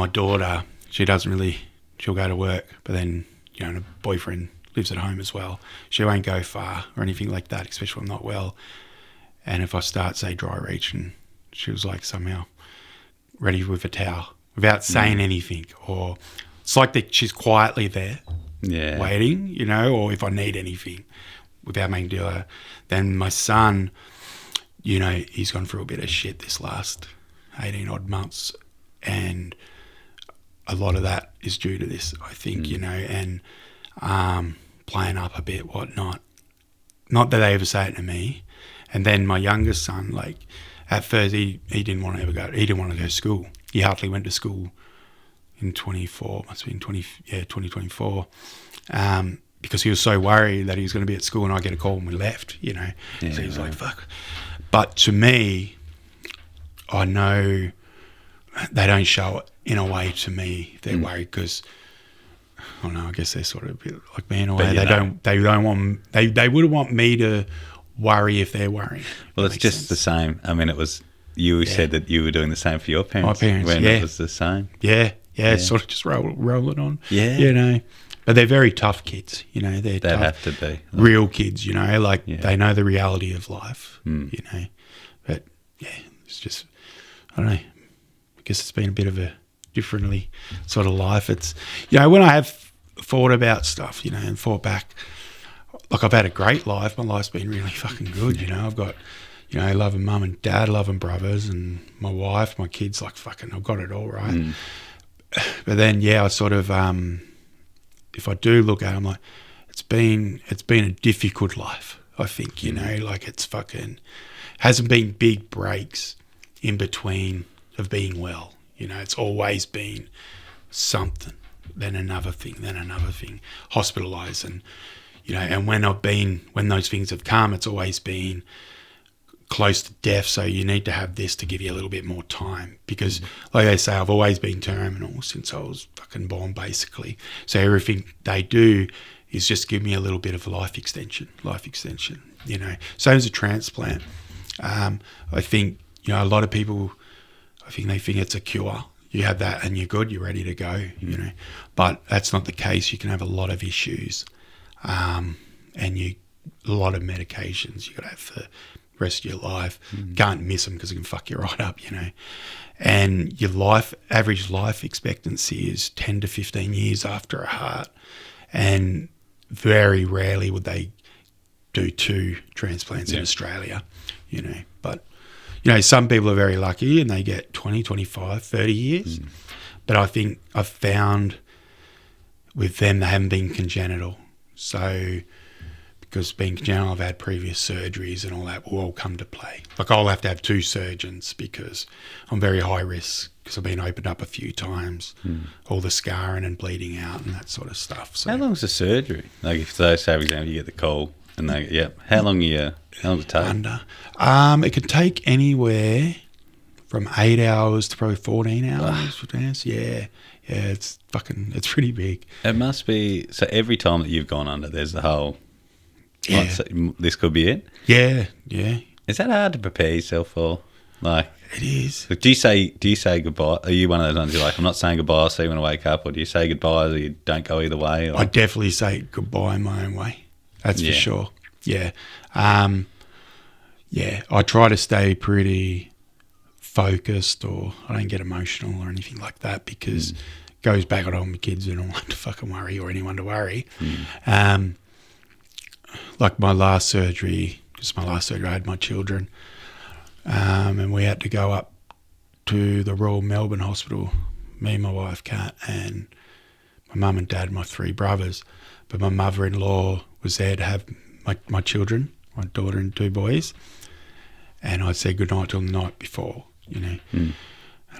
daughter, she'll go to work, but then, her boyfriend lives at home as well. She won't go far or anything like that, especially when I'm not well. And if I start, say, dry reaching, she was like somehow ready with a towel without saying anything. Or it's like that she's quietly there waiting, or if I need anything without making a deal with her. Then my son, he's gone through a bit of shit this last 18 odd months, and a lot of that is due to this, I think, and playing up a bit, whatnot. Not that they ever say it to me. And then my youngest son, like, at first he didn't want to ever go. He didn't want to go to school. He hardly went to school in 2024, because he was so worried that he was going to be at school and I get a call and we left, So he's like, fuck. But to me, I know they don't show it in a way to me. They're worried because, I don't know, I guess they're sort of a bit like me in a way. They wouldn't want me to worry if they're worrying. Well, it's just the same. I mean, it was, you said that you were doing the same for your parents. My parents, when it was the same. Yeah. Sort of just roll it on. Yeah. But they're very tough kids, They're tough, have to be. Real kids, they know the reality of life, But, it's just, I don't know. I guess it's been a bit of a differently sort of life. It's, when I have thought about stuff, and thought back, like, I've had a great life. My life's been really fucking good, I've got, loving mum and dad, loving brothers and my wife, my kids, like, fucking, I've got it all right. But then, I sort of, if I do look at it, I'm like, it's been a difficult life, I think, like, it's fucking, hasn't been big breaks in between of being well, it's always been something, then another thing, hospitalised, and, and when those things have come, it's always been close to death, so you need to have this to give you a little bit more time. Because, like they say, I've always been terminal since I was fucking born, basically. So everything they do is just give me a little bit of life extension, you know. Same as a transplant. I think, you know, a lot of people, I think they think it's a cure. You have that and you're good, you're ready to go, you know. But that's not the case. You can have a lot of issues, and a lot of medications you got to have for the rest of your life. Can't miss them because it can fuck you right up, you know. And your average life expectancy is 10 to 15 years after a heart. And very rarely would they do 2 transplants in Australia, you know. But, you know, some people are very lucky and they get 20, 25, 30 years. But I think I've found with them they haven't been congenital. So because being congenital, I've had previous surgeries and all that will all come to play. Like I'll have to have 2 surgeons because I'm very high risk because I've been opened up a few times, all the scarring and bleeding out and that sort of stuff. So how long's the surgery? Like if they say, for example, you get the call and they, how long does it take? It can take anywhere from 8 hours to probably 14 hours for dance. Yeah, it's pretty big. It must be, so every time that you've gone under, there's the whole, so this could be it? Yeah. Is that hard to prepare yourself for? Like, it is. Like, do you say goodbye? Are you one of those ones you're like, I'm not saying goodbye, I'll see you when I wake up? Or do you say goodbye or you don't go either way? Or? I definitely say goodbye in my own way. That's for sure. Yeah. I try to stay pretty focused, or I don't get emotional or anything like that because it goes back on my kids and I don't want to fucking worry or anyone to worry. Like my last surgery, I had my children, and we had to go up to the Royal Melbourne Hospital, me, my wife, Kat, and my mum and dad, my 3 brothers. But my mother-in-law was there to have my children, my daughter and 2 boys. And I said goodnight to them the night before, you know. And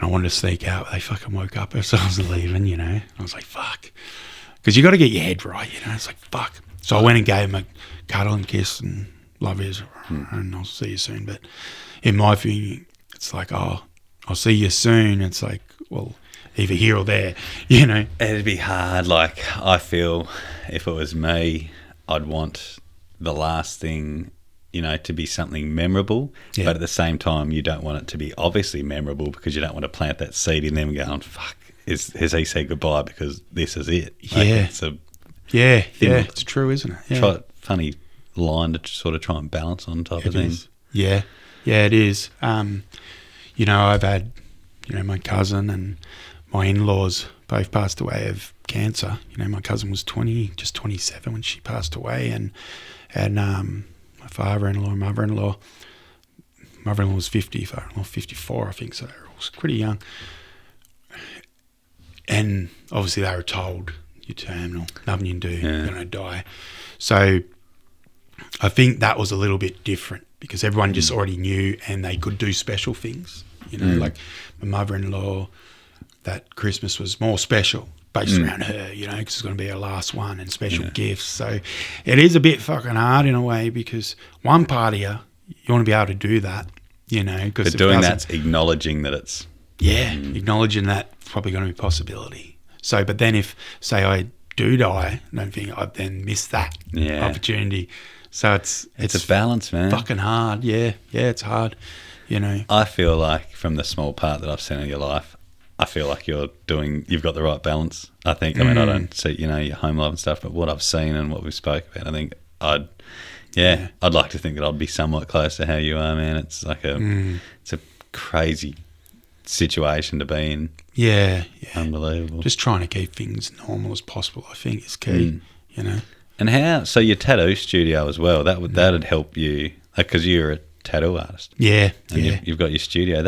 I wanted to sneak out. They fucking woke up as I was leaving, you know. I was like, fuck. Because you got to get your head right, you know. It's like, fuck. So I went and gave them a cuddle and kiss and love yous, and I'll see you soon. But in my view, it's like, oh, I'll see you soon. It's like, well, either here or there, you know. It'd be hard. Like, I feel if it was me, I'd want the last thing, you know, to be something memorable. But at the same time, you don't want it to be obviously memorable because you don't want to plant that seed in them going, fuck, has he said goodbye because this is it? Like, it's a it's true, isn't it? Yeah. Funny line to sort of try and balance on type of thing. Yeah, it is. You know, I've had, you know, my cousin and my in-laws both passed away of cancer. You know, my cousin was 27 when she passed away, and my father-in-law and mother-in-law was 50, father-in-law 54, I think, so they were all pretty young. And obviously they were told, you're terminal, nothing you can do, you're going to die. So I think that was a little bit different because everyone just already knew and they could do special things. You know, like my mother-in-law, that Christmas was more special based around her, you know, because it's going to be her last one, and special gifts. So it is a bit fucking hard in a way because one part of you want to be able to do that, you know. But doing that's acknowledging that it's... Yeah, acknowledging that's probably going to be a possibility. So, but then if, say, I do die, I don't think I've then missed that opportunity. So it's a balance, man. Fucking hard, yeah, it's hard, you know. I feel like from the small part that I've seen of your life, I feel like you've got the right balance. I think, I mean, I don't see, you know, your home life and stuff, but what I've seen and what we've spoke about, I think I'd like to think that I'd be somewhat close to how you are, man. It's like it's a crazy situation to be in. Yeah. Unbelievable. Just trying to keep things normal as possible, I think, is key, you know. And so your tattoo studio as well, that'd help you, because you're a tattoo artist. Yeah, and you've got your studio.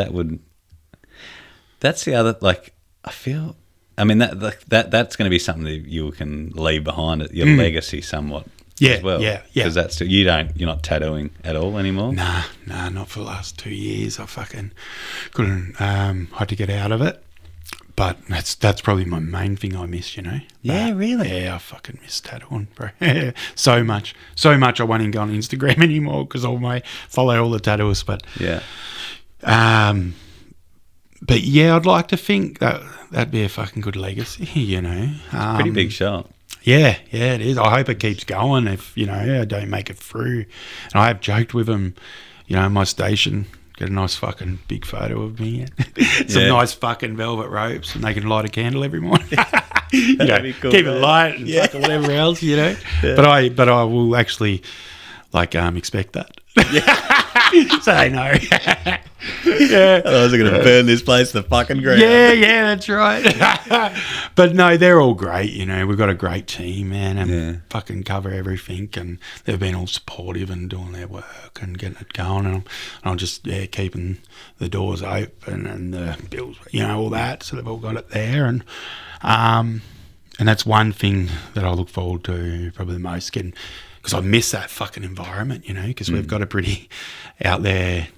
That's the other, like, I feel, I mean, that's going to be something that you can leave behind it, your legacy somewhat as well. Yeah. Because that's, you're not tattooing at all anymore? Nah, not for the last 2 years. I fucking couldn't, had to get out of it. but that's probably my main thing I miss, Yeah, But, really? Yeah, I fucking miss tattooing, bro. So much I won't even go on Instagram anymore because I follow all the tattooists. But Yeah. but yeah, I'd like to think that that'd be a fucking good legacy, Pretty big shot. Yeah, it is. I hope it keeps going if, I don't make it through. And I have joked with them, my station, get a nice fucking big photo of me. Some nice fucking velvet ropes, and they can light a candle every morning. That'd be cool, keep man. it light and fucking whatever else, Yeah. But I will actually, expect that. So they know. Yeah. Otherwise, they're going to burn this place to the fucking ground. Yeah, that's right. But no, they're all great. We've got a great team, man, and fucking cover everything. And they've been all supportive and doing their work and getting it going. And I'm just keeping the doors open and the bills, all that. So they've all got it there, and that's one thing that I look forward to probably the most, because I miss that fucking environment, because we've got a pretty out there,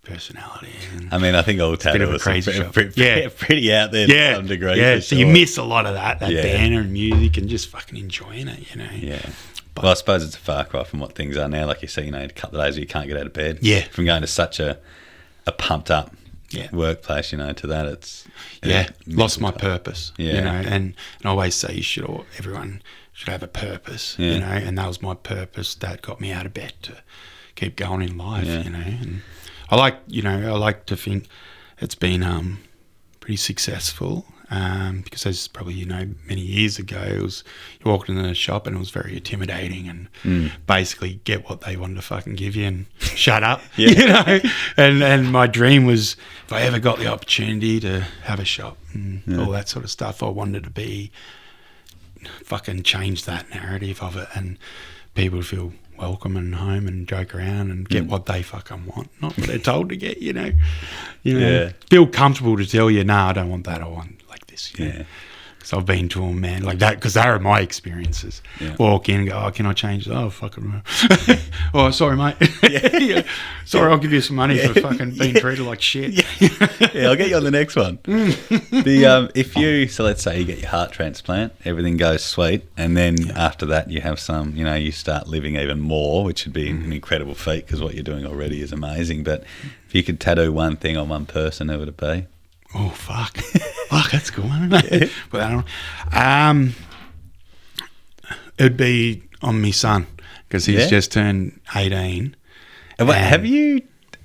personality. And I mean, I think all bit of a tattooers crazy are shop. pretty out there to some degree. Yeah, for so sure. you miss a lot of that Yeah. banner and music and just fucking enjoying it, Yeah. Well, I suppose it's a far cry from what things are now. Like you say, a couple of days where you can't get out of bed. Yeah. From going to such a pumped up Yeah. workplace, to that, it's... lost my purpose, Yeah. and I always say everyone should have a purpose, and that was my purpose that got me out of bed to keep going in life, and I like to think it's been pretty successful, because as probably many years ago, you walked into the shop and it was very intimidating and basically get what they wanted to fucking give you and shut up, and my dream was if I ever got the opportunity to have a shop and all that sort of stuff, I wanted to be fucking change that narrative of it and people feel welcome and home and joke around and get what they fucking want, not what they're told to get, feel comfortable to tell you, no, I don't want that, I want like this, because I've been to them, man, like that, because they are my experiences. Walk in and go, oh, can I change that? Oh, fucking oh, sorry, mate. Sorry, I'll give you some money for fucking being treated like shit. I'll get you on the next one. So let's say you get your heart transplant, everything goes sweet, and then after that you have some, you start living even more, which would be an incredible feat because what you're doing already is amazing. But if you could tattoo one thing on one person, who would it be? Oh, fuck. Fuck, that's cool. But I don't it'd be on my son because he's just turned 18. Have you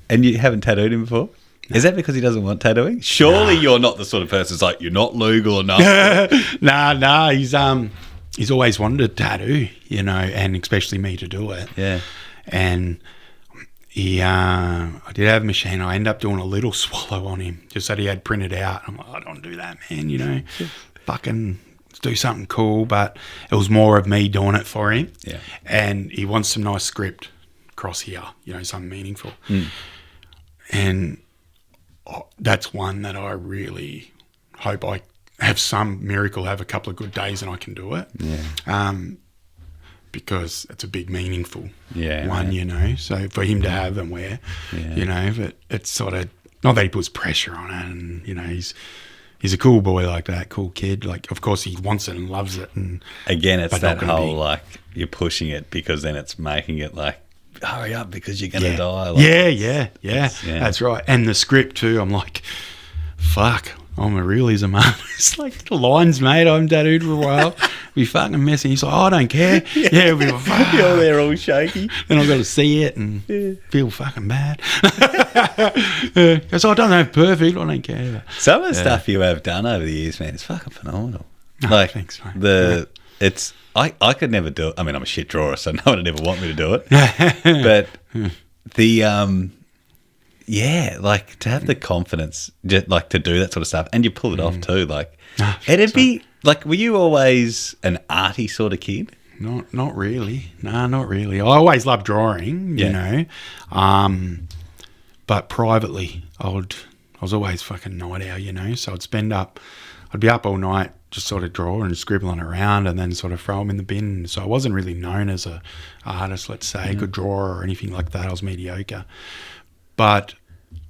haven't tattooed him before? No. Is that because he doesn't want tattooing? Surely you're not the sort of person that's like, you're not legal or nothing. Nah, he's always wanted to tattoo, and especially me to do it. Yeah. And I did have a machine. I ended up doing a little swallow on him just that he had printed out. I'm like, I don't want to do that, man, fucking do something cool. But it was more of me doing it for him. Yeah. And he wants some nice script across here, something meaningful. And that's one that I really hope I have some miracle, have a couple of good days and I can do it. Yeah. Because it's a big, meaningful one, So for him to have and wear, but it's sort of, not that he puts pressure on it and, he's a cool boy like that, cool kid. Like, of course he wants it and loves it. And again, it's that whole, like, you're pushing it because then it's making it like, hurry up because you're going to die. Like, yeah, that's right. And the script too, I'm like, fuck, I'm a realism artist. Like, the lines, mate, I'm tattooed for a while. Be fucking messy. He's like, oh, I don't care. Yeah, we'll be like, fuck. You're there all shaky. Then I've got to see it and feel fucking bad. Because I don't have perfect, I don't care. Some of the stuff you have done over the years, man, it's fucking phenomenal. No, like, thanks, mate. I could never do it. I mean, I'm a shit drawer, so no one would ever want me to do it. But like to have the confidence, just like to do that sort of stuff, and you pull it off too. Like, it'd be like, were you always an arty sort of kid? Not really. No, not really. I always loved drawing, you know. But privately, I was always fucking night owl, you know. So I'd be up all night, just sort of drawing and scribbling around, and then sort of throw them in the bin. So I wasn't really known as a artist, let's say, good drawer or anything like that. I was mediocre. But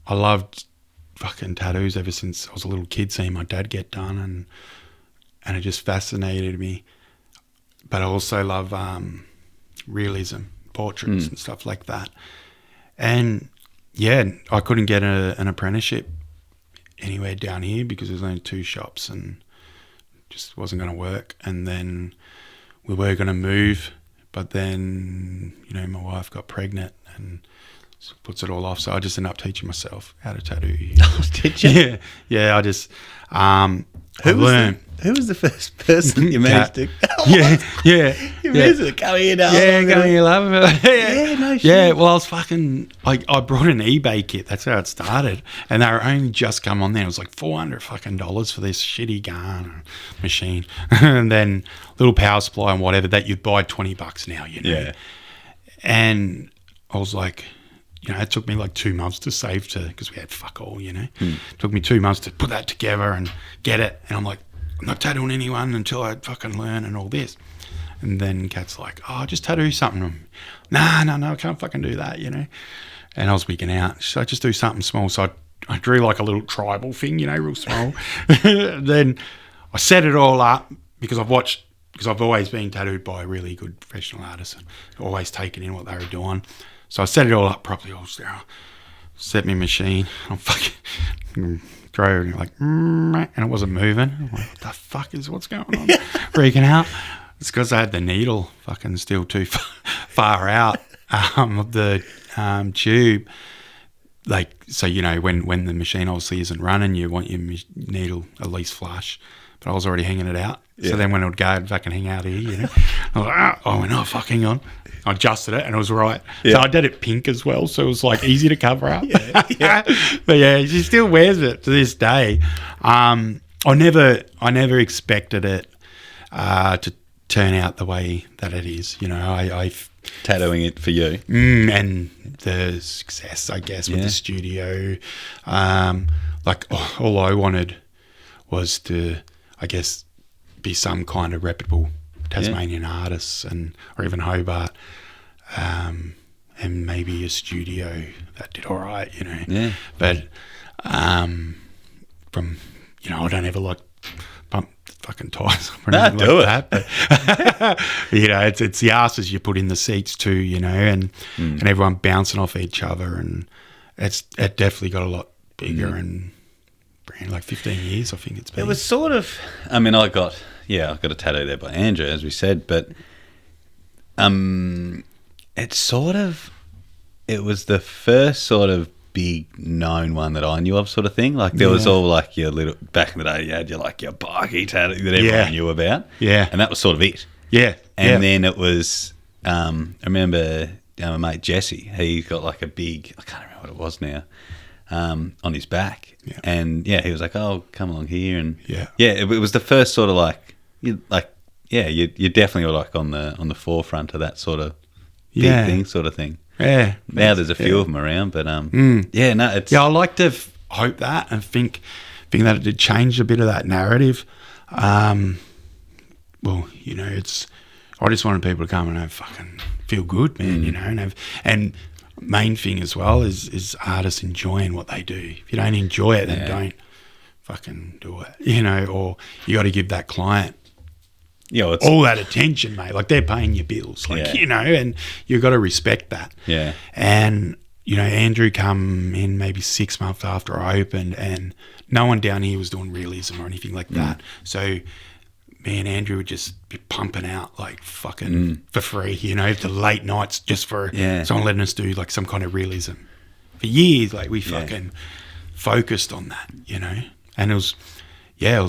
I loved fucking tattoos ever since I was a little kid, seeing my dad get done, and it just fascinated me. But I also love realism, portraits and stuff like that. And yeah, I couldn't get an apprenticeship anywhere down here because there's only 2 shops and just wasn't going to work. And then we were going to move, but then, you know, my wife got pregnant and puts it all off. So I just ended up teaching myself how to tattoo. Did you? Yeah. Yeah, I just Who was the first person you managed to? Yeah. You managed to come here now. Yeah, come here, love. Yeah, no shit. Yeah, well, I was fucking. I brought an eBay kit. That's how it started, and they were only just come on there. It was like $400 fucking dollars for this shitty gun machine, and then little power supply and whatever that you'd buy $20 now. You know. Yeah. And I was like, you know, it took me like 2 months to save because we had fuck all. You know, it took me 2 months to put that together and get it. And I'm like, I'm not tattooing anyone until I fucking learn and all this. And then Kat's like, oh, just tattoo something. No, I can't fucking do that, you know. And I was wigging out. So I just do something small. So I drew like a little tribal thing, you know, real small. Then I set it all up because I've always been tattooed by a really good professional artist and always taken in what they were doing. So I set it all up properly. I was there. Set my machine. I'm fucking throw it like, and it wasn't moving. I'm like, what the fuck is what's going on? Freaking out. It's because I had the needle fucking still too far out of the tube. Like, so, you know, when the machine obviously isn't running, you want your needle at least flush. But I was already hanging it out. Yeah. So then when it would go, it'd fucking hang out here, you know. I was like, I went, oh, fuck, hang on. I adjusted it and it was right. Yeah. So I did it pink as well, so it was like easy to cover up. Yeah. But yeah, she still wears it to this day. I never expected it to turn out the way that it is. You know, I tattooing it for you, and the success, I guess, with the studio. Like all I wanted was to, I guess, be some kind of reputable Tasmanian artist, or even Hobart, and maybe a studio that did all right, you know. Yeah. But from, you know, I don't ever like pump fucking tires or anything like that. But you know, it's the asses you put in the seats too, you know, and everyone bouncing off each other, and it definitely got a lot bigger and like 15 years, I think it's been. It was sort of, I mean, I got a tattoo there by Andrew, as we said, but it was the first sort of big known one that I knew of, sort of thing. Like there was all like your little, back in the day, you had your like your bikey tattoo that everyone knew about. Yeah. And that was sort of it. Yeah. And then it was, I remember my mate Jesse, he got like a big, I can't remember what it was now, on his back. Yeah. And he was like, oh, come along here. And it was the first sort of like, you definitely were like on the forefront of that sort of big thing sort of thing. Yeah. Now there's a few of them around, but it's I like to hope that and think that it did change a bit of that narrative. Well, you know, I just wanted people to come and fucking feel good, man. You know, and main thing as well is artists enjoying what they do. If you don't enjoy it, then don't fucking do it. You know, or you got to give that client all that attention, mate. Like they're paying your bills, like you know, and you got to respect that. Yeah. And you know, Andrew come in maybe 6 months after I opened, and no one down here was doing realism or anything like that. So me and Andrew would just be pumping out like fucking for free, you know, the late nights just for someone letting us do like some kind of realism. For years, like we fucking focused on that, you know, and it was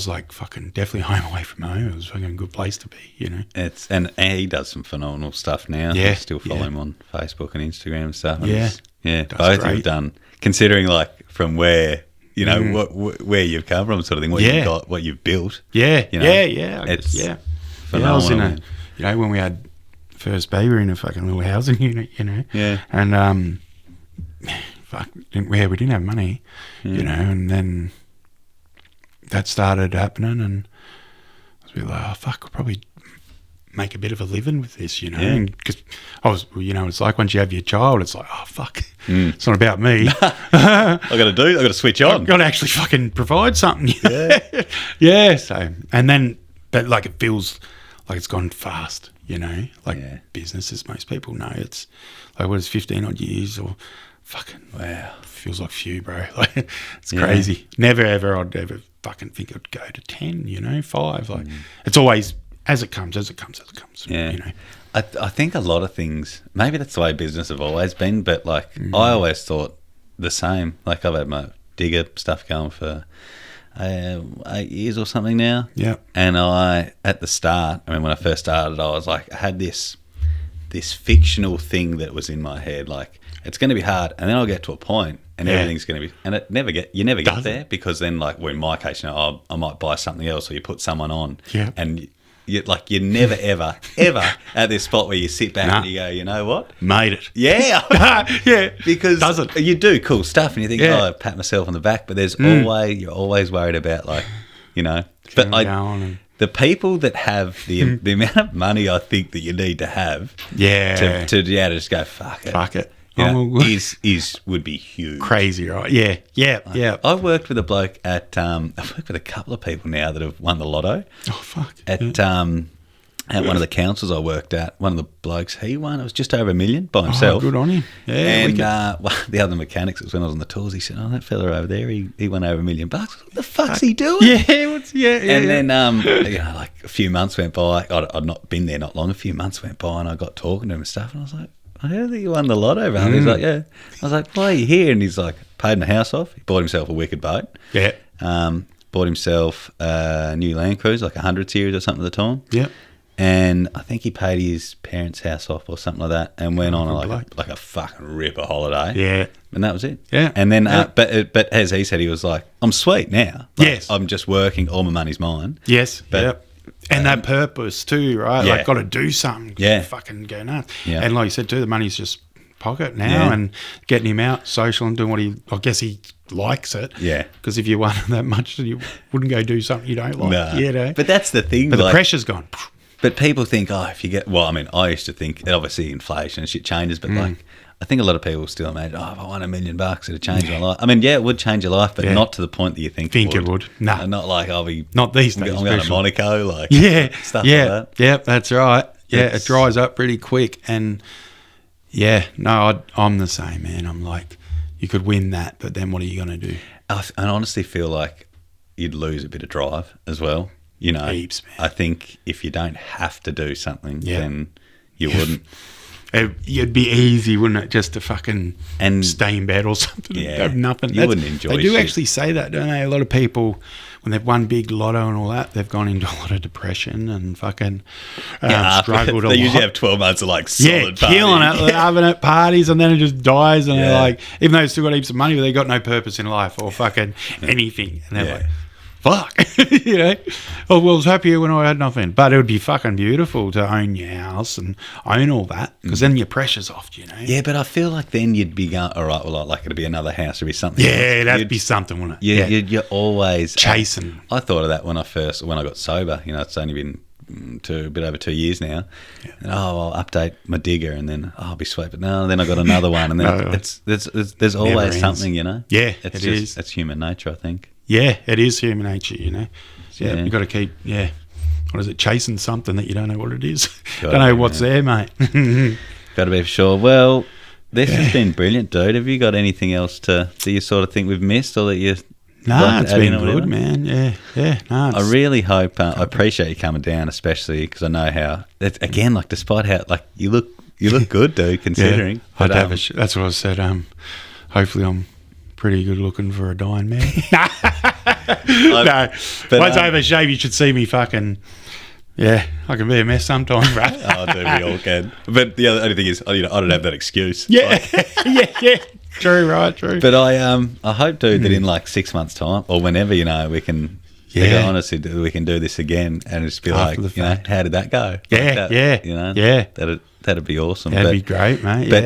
like fucking definitely home away from home. It was fucking a good place to be, you know. And he does some phenomenal stuff now. Yeah, I still follow him on Facebook and Instagram and stuff. And both great. you've done, considering like from where, you know, where you've come from, sort of thing, what you've got, what you've built. Yeah, you know, it's phenomenal. I was in you know, when we had first baby, we were in a fucking little housing unit, you know. Yeah. And we didn't have money, you know, and then that started happening, and I was like, oh fuck, we'll probably make a bit of a living with this, you know. Yeah. Because I was, you know, it's like once you have your child, it's like, oh fuck, it's not about me. I got to switch on. I've got to actually fucking provide something. Yeah. Yeah. So, and then, but like it feels like it's gone fast, you know, like business, as most people know, it's like, what is 15 odd years or fucking, Wow. feels like few, bro. Like, it's crazy. Never ever, I'd ever fucking think I'd go to 10, you know, 5. Like, it's always as it comes, Yeah. you know. I think a lot of things, maybe that's the way business have always been, but like I always thought the same. Like I've had my digger stuff going for 8 years or something now. Yeah. And at the start, I mean, when I first started, I was like, I had this fictional thing that was in my head, like it's going to be hard, and then I'll get to a point, and everything's going to be, and you never get there, because then, like, well, in my case, you know, I might buy something else, or you put someone on, and you're never ever at this spot where you sit back and you go, you know what, made it. Yeah. Yeah, because doesn't you do cool stuff, and you think, oh, I pat myself on the back, but there's you're always worried about, like, you know, the people that have the amount of money I think that you need to have, to be able to just go fuck it, you know, would be huge, crazy, right? Yeah. I worked with a bloke I've worked with a couple of people now that have won the lotto. Oh fuck! At one of the councils I worked at, one of the blokes, he won. It was just over $1 million by himself. Oh, good on him. Yeah. And the other mechanics, it was when I was on the tools, he said, oh, that fella over there, he won over $1 million. What the fuck's he doing? And then, you know, like a few months went by. I'd not been there not long. A few months went by, and I got talking to him and stuff, and I was like, I heard that you won the lotto, man. He's like, yeah. I was like, why are you here? And he's like, paid my house off. He bought himself a wicked boat. Yeah. Bought himself a new Land Cruiser, like a 100 series or something at the time. Yeah. And I think he paid his parents' house off or something like that, and went on like a fucking ripper holiday. Yeah. And that was it. Yeah. And then, but as he said, he was like, I'm sweet now. Like, Yes. I'm just working. All my money's mine. Yes. But, and that purpose too, right? Yeah. Like, got to do something. Yeah. Fucking go nuts. Yeah. And like you said too, the money's just pocket now, Yeah. and getting him out social and doing what I guess he likes it. Yeah. Because if you won that much, then you wouldn't go do something you don't like. No. You know? But that's the thing. But the pressure's gone. But people think, oh, if you get, well, I mean, I used to think, obviously inflation and shit changes, but like, I think a lot of people still imagine, oh, if I won $1 million, it'd change my life. I mean, yeah, it would change your life, but not to the point that you think it would. No. Not like I'll be, not these days. I'm going to Monaco, like, stuff like that. Yeah, that's right. Yeah, it dries up pretty quick. And yeah, no, I'm the same, man. I'm like, you could win that, but then what are you going to do? I honestly feel like you'd lose a bit of drive as well. You know, Heaps, man. I think if you don't have to do something, then you wouldn't. It'd be easy, wouldn't it, just to fucking stay in bed or something and have nothing. You wouldn't enjoy it. They do actually say that, don't they? A lot of people, when they've won big lotto and all that, they've gone into a lot of depression and fucking struggled a lot. They usually have 12 months of like solid party. Killing it, having it parties, and then it just dies, and they're like, even though they've still got heaps of money, but they've got no purpose in life or fucking anything. And they're like, fuck, you know. Oh, well, I was happier when I had nothing. But it would be fucking beautiful to own your house and own all that, because then your pressure's off, you know. Yeah, but I feel like then you'd be going, all right, well, I'd like it to be another house, it'd be something. Yeah, it'd be something, wouldn't it? You're always chasing. I thought of that when I got sober. You know, it's only been a bit over 2 years now. Yeah. And I'll update my digger, and then I'll be sweet. But no, then I got another one, and then there's always something, you know. Yeah, it is. It's human nature, I think. Yeah, it is human nature, you know. Yeah, you got to keep, what is it, chasing something that you don't know what it is. Don't know what's there, mate. Got to be for sure. Well, this has been brilliant, dude. Have you got anything else do you sort of think we've missed, or that you? No, it's been good, man. Yeah. No, I really hope. I appreciate you coming down, especially because I know how. Again, like, despite how, like, you look good, dude. Considering, I'd have that's what I said. Hopefully, I'm pretty good looking for a dying man. No, once I have a shave, you should see me fucking. Yeah, I can be a mess sometimes, bro. Oh, dude, we all can. But the only thing is, I don't have that excuse. Yeah, yeah. True, right, true. But I hope, dude, that in like 6 months' time, or whenever, you know, we can. Yeah, honestly, we can do this again and just be like, you know, how did that go? Yeah, you know, that'd be awesome. That'd be great, mate. But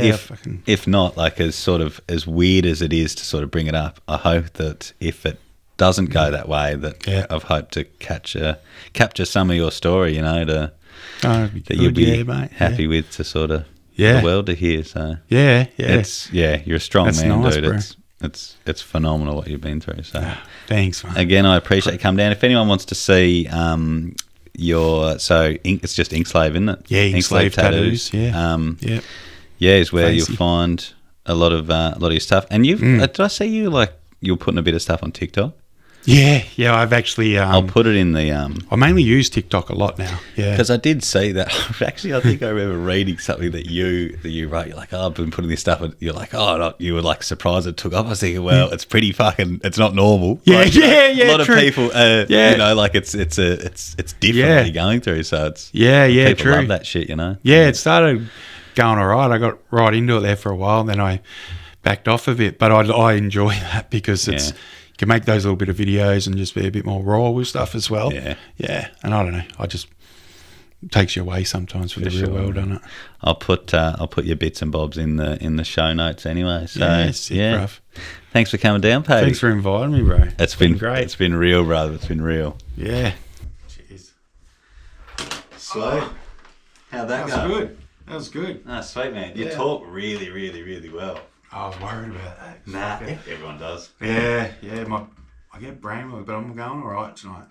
if not, like, as weird as it is to sort of bring it up, I hope that if it doesn't go that way, that I've hoped to capture some of your story, you know, that'd be that good, you'll be yeah, mate. happy with to sort of Yeah. the world to hear. So Yeah, you're a strong That's man, nice, dude. bro. It's phenomenal what you've been through. So Thanks, man. again, I appreciate you coming down. If anyone wants to see it's just Inkslave, isn't it? Yeah, Inkslave tattoos. Yeah. Yeah, is where Fancy. you'll find a lot of your stuff. And you've did I see you're putting a bit of stuff on TikTok? Yeah. I've actually. I'll put it in the I mainly use TikTok a lot now. Yeah. because I did see that. Actually, I think I remember reading something that you wrote. You're like, oh, I've been putting this stuff, and you're like, oh, no, you were like surprised it took off. I was thinking, well, it's pretty fucking. It's not normal. Yeah, Like, yeah. A lot true. of people, Yeah. like it's different Yeah. what you're going through. So it's people true. love that shit, Yeah, it started going all right. I got right into it there for a while, then I backed off a bit. But I enjoy that because you can make those little bit of videos and just be a bit more raw with stuff as well. Yeah. And I don't know, it takes you away sometimes from the real world, doesn't it? I'll put your bits and bobs in the show notes anyway. So Yeah, sick, bruv. Thanks for coming down, Patey. Thanks for inviting me, bro. It's been great. It's been real, brother. It's been real. Yeah. Cheers. Sweet. How'd that That was good. That was good. Ah, sweet, man. You talk really, really, really well. I was worried about that. Nah, everyone does. Yeah. I get brainwave, but I'm going all right tonight.